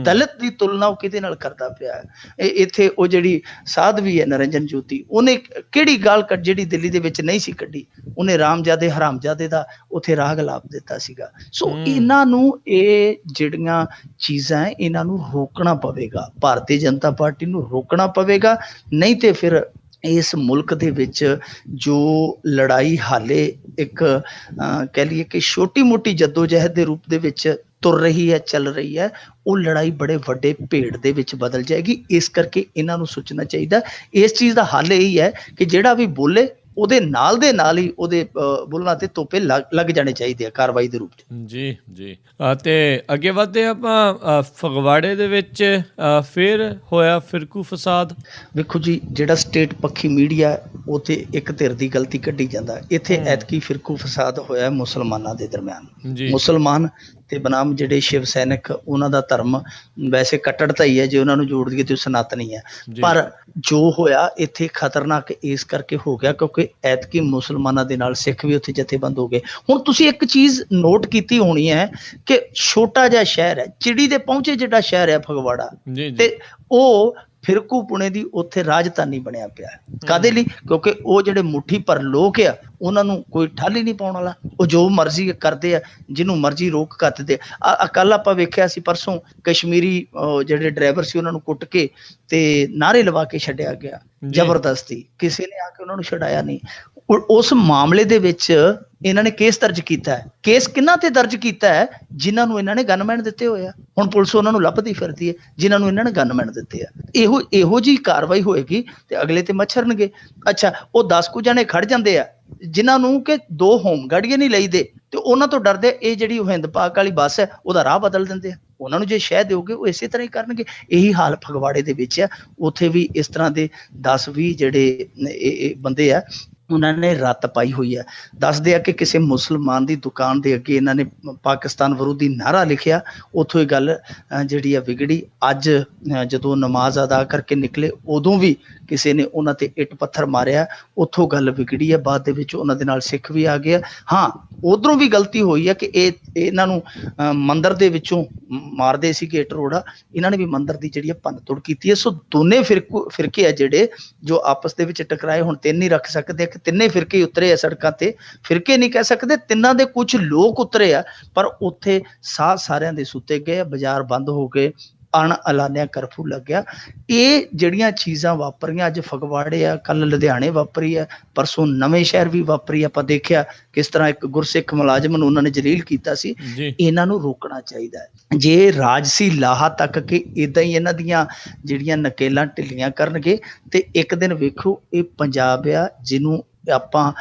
ਦਲਿਤ ਦੀ ਤੁਲਨਾ ਉਹ ਕਿਹਦੇ ਨਾਲ ਕਰਦਾ ਪਿਆ ਹੈ। ਇੱਥੇ ਉਹ ਜਿਹੜੀ ਸਾਧਵੀ ਹੈ ਨਰਿੰਜਨ ਜੋਤੀ, ਉਹਨੇ ਕਿਹੜੀ ਗਾਲ ਕੱਢ ਜਿਹੜੀ ਦਿੱਲੀ ਦੇ ਵਿੱਚ ਨਹੀਂ ਸੀ ਕੱਢੀ, ਉਹਨੇ ਰਾਮਜ਼ਾਦੇ ਹਰਾਮਜ਼ਾਦੇ ਦਾ ਉੱਥੇ ਰਾਗ ਲਾਪ ਦਿੱਤਾ ਸੀਗਾ। ਸੋ ਇਹਨਾਂ ਨੂੰ ਇਹ ਜਿਹੜੀਆਂ ਚੀਜ਼ਾਂ ਇਹਨਾਂ ਨੂੰ ਰੋਕਣਾ ਪਵੇਗਾ, ਭਾਰਤੀ ਜਨਤਾ ਪਾਰਟੀ ਨੂੰ ਰੋਕਣਾ ਪਵੇਗਾ, ਨਹੀਂ ਤੇ ਫਿਰ ਇਸ ਮੁਲਕ ਦੇ ਵਿੱਚ ਜੋ ਲੜਾਈ ਹਾਲੇ ਇੱਕ ਕਹਿ ਲਈਏ ਕਿ ਛੋਟੀ ਮੋਟੀ ਜੱਦੋਜਹਿਦ ਦੇ ਰੂਪ ਦੇ ਵਿੱਚ ਤੁਰ ਰਹੀ ਹੈ, ਚੱਲ ਰਹੀ ਹੈ, ਉਹ ਲੜਾਈ ਬੜੇ ਵੱਡੇ ਭੇੜ ਦੇ ਵਿੱਚ ਬਦਲ ਜਾਏਗੀ। ਇਸ ਕਰਕੇ ਇਹਨਾਂ ਨੂੰ ਸੋਚਣਾ ਚਾਹੀਦਾ। ਇਸ ਚੀਜ਼ ਦਾ ਹੱਲ ਇਹੀ ਹੈ ਕਿ ਜਿਹੜਾ ਵੀ ਬੋਲੇ ਉਹਦੇ ਨਾਲ ਦੇ ਨਾਲ ਹੀ ਉਹਦੇ ਬੋਲਣਾ ਤੇ ਤੋਪੇ ਲੱਗ ਜਾਣੇ ਚਾਹੀਦੇ ਆ ਕਾਰਵਾਈ ਦੇ ਰੂਪ 'ਚ। ਜੀ ਜੀ। ਤੇ ਅੱਗੇ ਵਧਦੇ ਆਪਾਂ ਫਗਵਾੜੇ ਦੇ ਵਿੱਚ ਫਿਰ ਹੋਇਆ ਫਿਰਕੂ ਫਸਾਦ। ਵੇਖੋ ਜੀ, ਜਿਹੜਾ ਸਟੇਟ ਪੱਖੀ ਮੀਡੀਆ ਉਹ ਤੇ ਇੱਕ ਧਿਰ ਦੀ ਗਲਤੀ ਕੱਢੀ ਜਾਂਦਾ। ਇੱਥੇ ਐਤਕੀ ਫਿਰਕੂ ਫਸਾਦ ਹੋਇਆ ਮੁਸਲਮਾਨਾਂ ਦੇ ਦਰਮਿਆਨ। ਮੁਸਲਮਾਨ ਤੇ ਬਨਾਮ ਜਿਹੜੇ ਸ਼ਿਵ ਸੈਨਿਕ, ਉਹਨਾਂ ਦਾ ਧਰਮ ਵੈਸੇ ਕੱਟੜਤਾ ਹੀ ਹੈ, ਜੇ ਉਹਨਾਂ ਨੂੰ ਜੋੜ ਦਈਏ ਤੇ ਉਹ ਸਨਾਤਨੀ ਹੈ। ਪਰ ਜੋ ਹੋਇਆ ਇੱਥੇ ਖਤਰਨਾਕ ਇਸ ਕਰਕੇ ਹੋ ਗਿਆ ਕਿਉਂਕਿ ਐਤਕੀ ਮੁਸਲਮਾਨਾਂ ਦੇ ਨਾਲ ਸਿੱਖ ਵੀ ਉੱਥੇ ਜਥੇਬੰਦ ਹੋ ਗਏ। ਹੁਣ ਤੁਸੀਂ ਇੱਕ ਚੀਜ਼ ਨੋਟ ਕੀਤੀ ਹੋਣੀ ਹੈ ਕਿ ਛੋਟਾ ਜਿਹਾ ਸ਼ਹਿਰ ਹੈ, ਚਿੜੀ ਦੇ ਪਹੁੰਚੇ ਜਿਹੜਾ ਸ਼ਹਿਰ ਹੈ ਫਗਵਾੜਾ, ਤੇ ਉਹ ਫਿਰਕੂ ਪੁਣੇ ਦੀ ਉੱਥੇ ਰਾਜਧਾਨੀ ਬਣਿਆ ਪਿਆ। ਕਾਹਦੇ ਲਈ? ਕਿਉਂਕਿ ਉਹ ਜਿਹੜੇ ਮੁੱਠੀ ਪਰ ਲੋਕ ਆ ਉਹਨਾਂ ਨੂੰ ਕੋਈ ਠੱਲ ਹੀ ਨਹੀਂ ਪਾਉਣ ਵਾਲਾ। ਉਹ ਜੋ ਮਰਜ਼ੀ ਕਰਦੇ ਆ, ਜਿਹਨੂੰ ਮਰਜ਼ੀ ਰੋਕ ਕੱਤਦੇ ਆ। ਕੱਲ ਆਪਾਂ ਵੇਖਿਆ ਸੀ, ਪਰਸੋਂ ਕਸ਼ਮੀਰੀ ਜਿਹੜੇ ਡਰਾਈਵਰ ਸੀ ਉਹਨਾਂ ਨੂੰ ਕੁੱਟ ਕੇ ਤੇ ਨਾਅਰੇ ਲਵਾ ਕੇ ਛੱਡਿਆ ਗਿਆ ਜ਼ਬਰਦਸਤੀ। ਕਿਸੇ ਨੇ ਆ ਕੇ ਉਹਨਾਂ ਨੂੰ ਛਡਾਇਆ ਨਹੀਂ। ਉਸ ਮਾਮਲੇ ਦੇ ਵਿੱਚ ਇਹਨਾਂ ਨੇ ਕੇਸ ਦਰਜ ਕੀਤਾ ਹੈ। ਕੇਸ ਕਿਹਨਾਂ ਤੇ ਦਰਜ ਕੀਤਾ ਹੈ? ਜਿਨ੍ਹਾਂ ਨੂੰ ਇਹਨਾਂ ਨੇ ਗਨਮੈਨ ਦਿੱਤੇ ਹੋਏ ਆ। ਹੁਣ ਪੁਲਿਸ ਉਹਨਾਂ ਨੂੰ ਲੱਭਦੀ ਫਿਰਦੀ ਹੈ ਜਿਨ੍ਹਾਂ ਨੂੰ ਇਹਨਾਂ ਨੇ ਗਨਮੈਨ ਦਿੱਤੇ ਆ। ਇਹੋ ਜਿਹੀ ਕਾਰਵਾਈ ਹੋਏਗੀ ਤੇ ਅਗਲੇ ਤੇ ਮੱਛਰਨਗੇ। ਅੱਛਾ, ਉਹ 10 ਕੁ ਜਣੇ ਖੜ ਜਾਂਦੇ ਆ ਜਿਨ੍ਹਾਂ ਨੂੰ ਕਿ 2 ਹੋਮਗਾਰਡ ਨਹੀਂ ਲਈਦੇ ਤੇ ਉਹਨਾਂ ਤੋਂ ਡਰਦੇ ਇਹ ਜਿਹੜੀ ਹਿੰਦ ਪਾਕ ਵਾਲੀ ਬੱਸ ਹੈ ਉਹਦਾ ਰਾਹ ਬਦਲ ਦਿੰਦੇ ਆ। ਉਹਨਾਂ ਨੂੰ ਜੇ ਸ਼ਹਿ ਦਿਓਗੇ ਉਹ ਇਸੇ ਤਰ੍ਹਾਂ ਹੀ ਕਰਨਗੇ। ਇਹੀ ਹਾਲ ਫਗਵਾੜੇ ਦੇ ਵਿੱਚ ਆ। ਉੱਥੇ ਵੀ ਇਸ ਤਰ੍ਹਾਂ ਦੇ 10-20 ਜਿਹੜੇ ਇਹ ਬੰਦੇ ਆ ਉਹਨਾਂ ਨੇ ਰੱਤ ਪਾਈ ਹੋਈ ਹੈ। ਦੱਸਦੇ ਆ ਕਿ ਕਿਸੇ ਮੁਸਲਮਾਨ ਦੀ ਦੁਕਾਨ ਦੇ ਅੱਗੇ ਇਹਨਾਂ ਨੇ ਪਾਕਿਸਤਾਨ ਵਿਰੋਧੀ ਨਾਅਰਾ ਲਿਖਿਆ। ਉੱਥੋਂ ਇਹ ਗੱਲ ਜਿਹੜੀ ਆ ਵਿਗੜੀ। ਅੱਜ ਜਦੋਂ ਨਮਾਜ਼ ਅਦਾ ਕਰਕੇ ਨਿਕਲੇ ਉਦੋਂ ਵੀ ਕਿਸੇ ਨੇ ਉਹਨਾਂ ਤੇ ਇੱਟ ਪੱਥਰ ਮਾਰਿਆ। ਉੱਥੋਂ ਗੱਲ ਵਿਗੜੀ ਹੈ। ਬਾਅਦ ਦੇ ਵਿੱਚ ਉਹਨਾਂ ਦੇ ਨਾਲ ਸਿੱਖ ਵੀ ਆ ਗਏ। ਹਾਂ, ਉਧਰੋਂ ਵੀ ਗਲਤੀ ਹੋਈ ਹੈ ਕਿ ਇਹਨਾਂ ਨੂੰ ਮੰਦਿਰ ਦੇ ਵਿੱਚੋਂ ਮਾਰਦੇ ਸੀਗੇ ਇੱਟ ਰੋੜਾ। ਇਹਨਾਂ ਨੇ ਵੀ ਮੰਦਿਰ ਦੀ ਜਿਹੜੀ ਭੰਨ ਤੋੜ ਕੀਤੀ ਹੈ। ਸੋ ਦੋਨੇ ਫਿਰਕੇ ਆ ਜਿਹੜੇ ਜੋ ਆਪਸ ਦੇ ਵਿੱਚ ਟਕਰਾਏ। ਹੁਣ 3 ਹੀ ਰੱਖ ਸਕਦੇ ਕਿ ਤਿੰਨੇ ਫਿਰਕੇ ਉਤਰੇ ਆ ਸੜਕਾਂ ਤੇ। ਫਿਰਕੇ ਨਹੀਂ ਕਹਿ ਸਕਦੇ, ਤਿੰਨਾਂ ਦੇ ਕੁਝ ਲੋਕ ਉਤਰੇ ਆ, ਪਰ ਉੱਥੇ ਸਾਹ ਸਾਰਿਆਂ ਦੇ ਸੁੱਤੇ ਗਏ। ਬਾਜ਼ਾਰ ਬੰਦ ਹੋ ਗਏ, ਅਣਐਲਾਨਿਆ ਕਰਫਿਊ ਲੱਗਿਆ। ਇਹ ਜਿਹੜੀਆਂ ਚੀਜ਼ਾਂ ਵਾਪਰੀਆਂ, ਅੱਜ ਫਗਵਾੜੇ ਆ, ਕੱਲ ਲੁਧਿਆਣੇ ਵਾਪਰੀ ਆ, ਪਰਸੋਂ ਨਵੇਂ ਸ਼ਹਿਰ ਵੀ ਵਾਪਰੀ। ਆਪਾਂ ਦੇਖਿਆ ਕਿਸ ਤਰ੍ਹਾਂ ਇੱਕ ਗੁਰਸਿੱਖ ਮੁਲਾਜ਼ਮ ਨੂੰ ਉਹਨਾਂ ਨੇ ਜਲੀਲ ਕੀਤਾ ਸੀ। ਇਹਨਾਂ ਨੂੰ ਰੋਕਣਾ ਚਾਹੀਦਾ ਹੈ। ਜੇ ਰਾਜਸੀ ਲਾਹਾ ਤੱਕ ਕਿ ਇਦਾਂ ਹੀ ਇਹਨਾਂ ਦੀਆਂ ਜਿਹੜੀਆਂ ਨਕੇਲਾਂ ਢਿੱਲੀਆਂ ਕਰਨਗੇ ਤੇ ਇੱਕ ਦਿਨ ਵੇਖੋ ਇਹ ਪੰਜਾਬ ਆ ਜਿਹਨੂੰ ਆਪਾਂ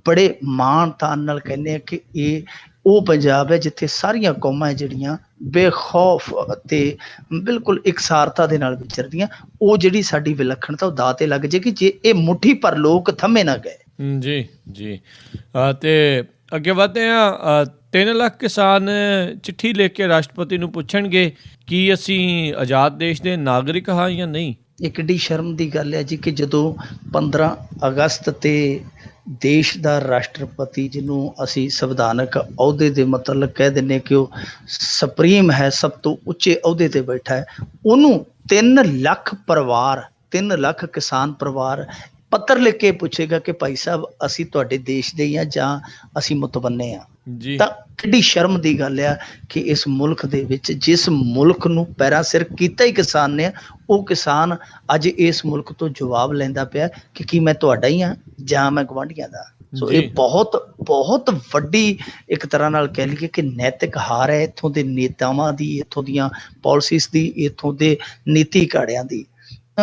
ਬੜੇ ਮਾਣ ਤਾਣ ਨਾਲ ਕਹਿੰਦੇ ਆ ਕਿ ਇਹ ਉਹ ਪੰਜਾਬ ਹੈ ਜਿੱਥੇ ਸਾਰੀਆਂ ਕੌਮਾਂ ਜਿਹੜੀਆਂ ਬੇਖੌਫ ਤੇ ਬਿਲਕੁਲ ਇਕਸਾਰਤਾ ਦੇ ਨਾਲ ਵਿਚਰਦੀਆਂ। ਉਹ ਜਿਹੜੀ ਸਾਡੀ ਵਿਲੱਖਣਤਾ ਉਹ ਦਾਅ ਤੇ ਲੱਗ ਜਾਏਗੀ ਜੇ ਇਹ ਮੁੱਠੀ ਪਰ ਲੋਕ ਥੰਮੇ ਨਾ ਗਏ। ਜੀ ਜੀ। ਤੇ ਅੱਗੇ ਵਧਦੇ ਹਾਂ। 3 ਲੱਖ ਕਿਸਾਨ ਚਿੱਠੀ ਲਿਖ ਕੇ ਰਾਸ਼ਟਰਪਤੀ ਨੂੰ ਪੁੱਛਣਗੇ ਕਿ ਅਸੀਂ ਆਜ਼ਾਦ ਦੇਸ਼ ਦੇ ਨਾਗਰਿਕ ਹਾਂ ਜਾਂ ਨਹੀਂ। ਇਹ ਕਿੱਡੀ ਸ਼ਰਮ ਦੀ ਗੱਲ ਹੈ ਜੀ ਕਿ ਜਦੋਂ 15 ਅਗਸਤ ਤੇ ਦੇਸ਼ ਦਾ ਰਾਸ਼ਟਰਪਤੀ, ਜਿਹਨੂੰ ਅਸੀਂ ਸੰਵਿਧਾਨਕ ਅਹੁਦੇ ਦੇ ਮਤਲਬ ਕਹਿ ਦਿੰਦੇ ਕਿ ਉਹ ਸੁਪਰੀਮ ਹੈ, ਸਭ ਤੋਂ ਉੱਚੇ ਅਹੁਦੇ ਤੇ ਬੈਠਾ ਹੈ, ਉਹਨੂੰ 3 ਲੱਖ ਪਰਿਵਾਰ, 3 ਲੱਖ ਕਿਸਾਨ ਪਰਿਵਾਰ ਪੱਤਰ ਲਿਖ ਕੇ ਪੁੱਛੇਗਾ ਕਿ ਭਾਈ ਸਾਹਿਬ ਅਸੀਂ ਤੁਹਾਡੇ ਦੇਸ਼ ਦੇ ਹੀ ਹਾਂ ਜਾਂ ਅਸੀਂ ਮੁਤਬੰਨੇ ਹਾਂ। ਤਾਂ ਕਿੱਡੀ ਸ਼ਰਮ ਦੀ ਗੱਲ ਆ ਕਿ ਇਸ ਮੁਲਕ ਦੇ ਵਿੱਚ ਜਿਸ ਮੁਲਕ ਨੂੰ ਪੈਰਾਂ ਸਿਰ ਕੀਤਾ ਹੀ ਕਿਸਾਨ ਨੇ, ਉਹ ਕਿਸਾਨ ਅੱਜ ਇਸ ਮੁਲਕ ਤੋਂ ਜਵਾਬ ਲੈਂਦਾ ਪਿਆ ਕਿ ਕੀ ਮੈਂ ਤੁਹਾਡਾ ਹੀ ਹਾਂ ਜਾਂ ਮੈਂ ਗੁਆਂਢੀਆਂ ਦਾ। ਸੋ ਇਹ ਬਹੁਤ ਵੱਡੀ ਇੱਕ ਤਰ੍ਹਾਂ ਨਾਲ ਕਹਿ ਲਈਏ ਕਿ ਨੈਤਿਕ ਹਾਰ ਹੈ ਇੱਥੋਂ ਦੇ ਨੇਤਾਵਾਂ ਦੀ, ਇੱਥੋਂ ਦੀਆਂ ਪਾਲਿਸੀਜ਼ ਦੀ, ਇੱਥੋਂ ਦੇ ਨੀਤੀ ਘਾੜਿਆਂ ਦੀ।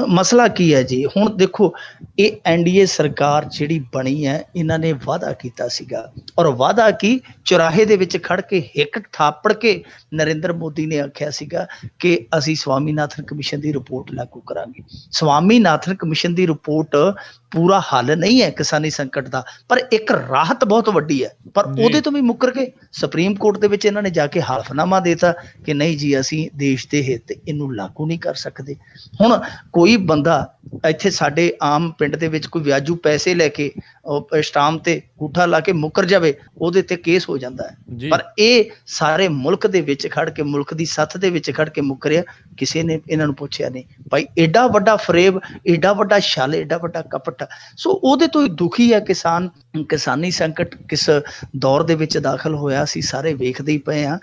ਮਸਲਾ ਕੀ ਹੈ ਜੀ? ਹੁਣ ਦੇਖੋ, ਇਹ NDA ਸਰਕਾਰ ਜਿਹੜੀ ਬਣੀ ਹੈ, ਇਹਨਾਂ ਨੇ ਵਾਅਦਾ ਕੀਤਾ ਸੀਗਾ, ਔਰ ਵਾਅਦਾ ਕੀ, ਚੁਰਾਹੇ ਦੇ ਵਿੱਚ ਖੜ ਕੇ ਹਿੱਕ ਥਾਪੜ ਕੇ ਨਰਿੰਦਰ ਮੋਦੀ ਨੇ ਆਖਿਆ ਸੀਗਾ ਕਿ ਅਸੀਂ ਸਵਾਮੀਨਾਥਨ ਕਮਿਸ਼ਨ ਦੀ ਰਿਪੋਰਟ ਲਾਗੂ ਕਰਾਂਗੇ। ਸਵਾਮੀਨਾਥਨ ਕਮਿਸ਼ਨ ਦੀ ਰਿਪੋਰਟ ਪੂਰਾ ਹੱਲ ਨਹੀਂ ਹੈ ਕਿਸਾਨੀ ਸੰਕਟ ਦਾ, ਪਰ ਇੱਕ ਰਾਹਤ ਬਹੁਤ ਵੱਡੀ ਹੈ, ਪਰ ਉਹਦੇ ਤੋਂ ਵੀ ਮੁੱਕਰ ਕੇ ਸੁਪਰੀਮ ਕੋਰਟ ਦੇ ਵਿੱਚ ਇਹਨਾਂ ਨੇ ਜਾ ਕੇ ਹਲਫਨਾਮਾ ਦੇਤਾ ਕਿ ਨਹੀਂ ਜੀ ਅਸੀਂ ਦੇਸ਼ ਦੇ ਹਿੱਤ ਇਹਨੂੰ ਲਾਗੂ ਨਹੀਂ ਕਰ ਸਕਦੇ। ਹੁਣ ਕੋਈ ਬੰਦਾ ਇੱਥੇ ਸਾਡੇ ਆਮ ਪਿੰਡ ਦੇ ਵਿੱਚ ਕੋਈ ਵਿਆਜੂ ਪੈਸੇ ਲੈ ਕੇ ਸਟਾਂਪ ਤੇ ਅੰਗੂਠਾ ਲਾ ਕੇ ਮੁੱਕਰ ਜਾਵੇ, ਉਹਦੇ ਤੇ ਕੇਸ ਹੋ ਜਾਂਦਾ ਹੈ। ਪਰ ਇਹ ਸਾਰੇ ਮੁਲਕ ਦੇ ਵਿੱਚ ਖੜ ਕੇ, ਮੁਲਕ ਦੀ ਸੱਥ ਦੇ ਵਿੱਚ ਖੜ ਕੇ ਮੁੱਕਰਿਆ, ਕਿਸੇ ਨੇ ਇਹਨਾਂ ਨੂੰ ਪੁੱਛਿਆ ਨਹੀਂ। ਭਾਈ ਏਡਾ ਵੱਡਾ ਫਰੇਬ, ਏਡਾ ਵੱਡਾ ਛਲ, ਏਡਾ ਵੱਡਾ ਕਪਟ। ਸੋ ਉਹਦੇ ਤੋਂ ਹੀ ਦੁਖੀ ਹੈ ਕਿਸਾਨ। ਕਿਸਾਨੀ ਸੰਕਟ ਕਿਸ ਦੌਰ ਦੇ ਵਿੱਚ ਦਾਖਲ ਹੋਇਆ ਅਸੀਂ ਸਾਰੇ ਵੇਖਦੇ ਹੀ ਪਏ ਹਾਂ।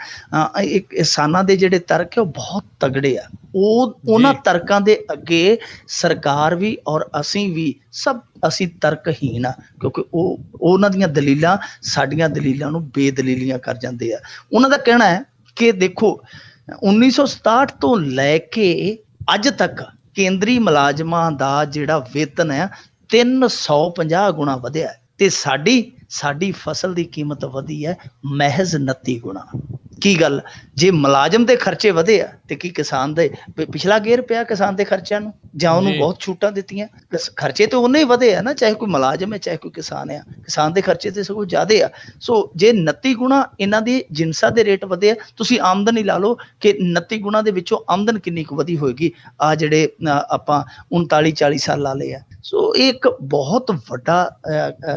ਕਿਸਾਨਾਂ ਦੇ ਜਿਹੜੇ ਤਰਕ ਹੈ ਉਹ ਬਹੁਤ ਤਗੜੇ ਆ। ਉਹਨਾਂ ਤਰਕਾਂ ਦੇ ਅੱਗੇ ਸਰਕਾਰ ਵੀ ਔਰ ਅਸੀਂ ਵੀ ਸਭ ਅਸੀਂ ਤਰਕਹੀਣ ਆ, ਕਿਉਂਕਿ ਉਹਨਾਂ ਦੀਆਂ ਦਲੀਲਾਂ ਸਾਡੀਆਂ ਦਲੀਲਾਂ ਨੂੰ ਬੇਦਲੀਲੀਆਂ ਕਰ ਜਾਂਦੇ ਆ। ਉਹਨਾਂ ਦਾ ਕਹਿਣਾ ਹੈ ਕਿ ਦੇਖੋ 1967 ਤੋਂ ਲੈ ਕੇ ਅੱਜ ਤੱਕ ਕੇਂਦਰੀ ਮੁਲਾਜ਼ਮਾਂ ਦਾ ਜਿਹੜਾ ਵੇਤਨ ਹੈ 350 ਗੁਣਾ ਵਧਿਆ ਤੇ ਸਾਡੀ ਫਸਲ ਦੀ ਕੀਮਤ ਵਧੀ ਹੈ ਮਹਿਜ਼ 29 ਗੁਣਾ। ਕੀ ਗੱਲ, ਜੇ ਮੁਲਾਜ਼ਮ ਦੇ ਖਰਚੇ ਵਧੇ ਆ ਤੇ ਕੀ ਕਿਸਾਨ ਦੇ ਪਿਛਲਾ ਗੇਰ ਪਿਆ ਕਿਸਾਨ ਦੇ ਖਰਚਿਆਂ ਨੂੰ, ਜਾਂ ਉਹਨੂੰ ਬਹੁਤ ਛੂਟਾਂ ਦਿੱਤੀਆਂ? ਖਰਚੇ ਤੇ ਉਹਨੇ ਹੀ ਵਧੇ ਆ ਨਾ, ਚਾਹੇ ਕੋਈ ਮੁਲਾਜ਼ਮ ਹੈ ਚਾਹੇ ਕੋਈ ਕਿਸਾਨ ਆ, ਕਿਸਾਨ ਦੇ ਖਰਚੇ ਤੇ ਸਗੋਂ ਜ਼ਿਆਦੇ ਆ। ਸੋ ਜੇ 29 ਗੁਣਾ ਇਹਨਾਂ ਦੀ ਜਿਨਸਾਂ ਦੇ ਰੇਟ ਵਧੇ ਆ, ਤੁਸੀਂ ਆਮਦਨ ਹੀ ਲਾ ਲਓ ਕਿ 29 ਗੁਣਾ ਦੇ ਵਿੱਚੋਂ ਆਮਦਨ ਕਿੰਨੀ ਕੁ ਵਧੀ ਹੋਏਗੀ ਆ ਜਿਹੜੇ ਆਪਾਂ 39-40 ਸਾਲ ਲਾ ਲਏ ਆ। ਸੋ ਇਹ ਇੱਕ ਬਹੁਤ ਵੱਡਾ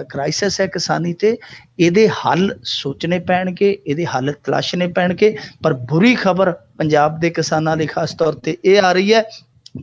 ਕ੍ਰਾਈਸਿਸ ਹੈ ਕਿਸਾਨੀ ਤੇ। ਇਹਦੇ ਹੱਲ ਸੋਚਣੇ ਪੈਣਗੇ, ਇਹਦੇ ਹੱਲ ਤਲਾਸ਼ਣੇ ਪੈਣਗੇ। ਪਰ ਬੁਰੀ ਖਬਰ ਪੰਜਾਬ ਦੇ ਕਿਸਾਨਾਂ ਲਈ ਖਾਸ ਤੌਰ ਤੇ ਇਹ ਆ ਰਹੀ ਹੈ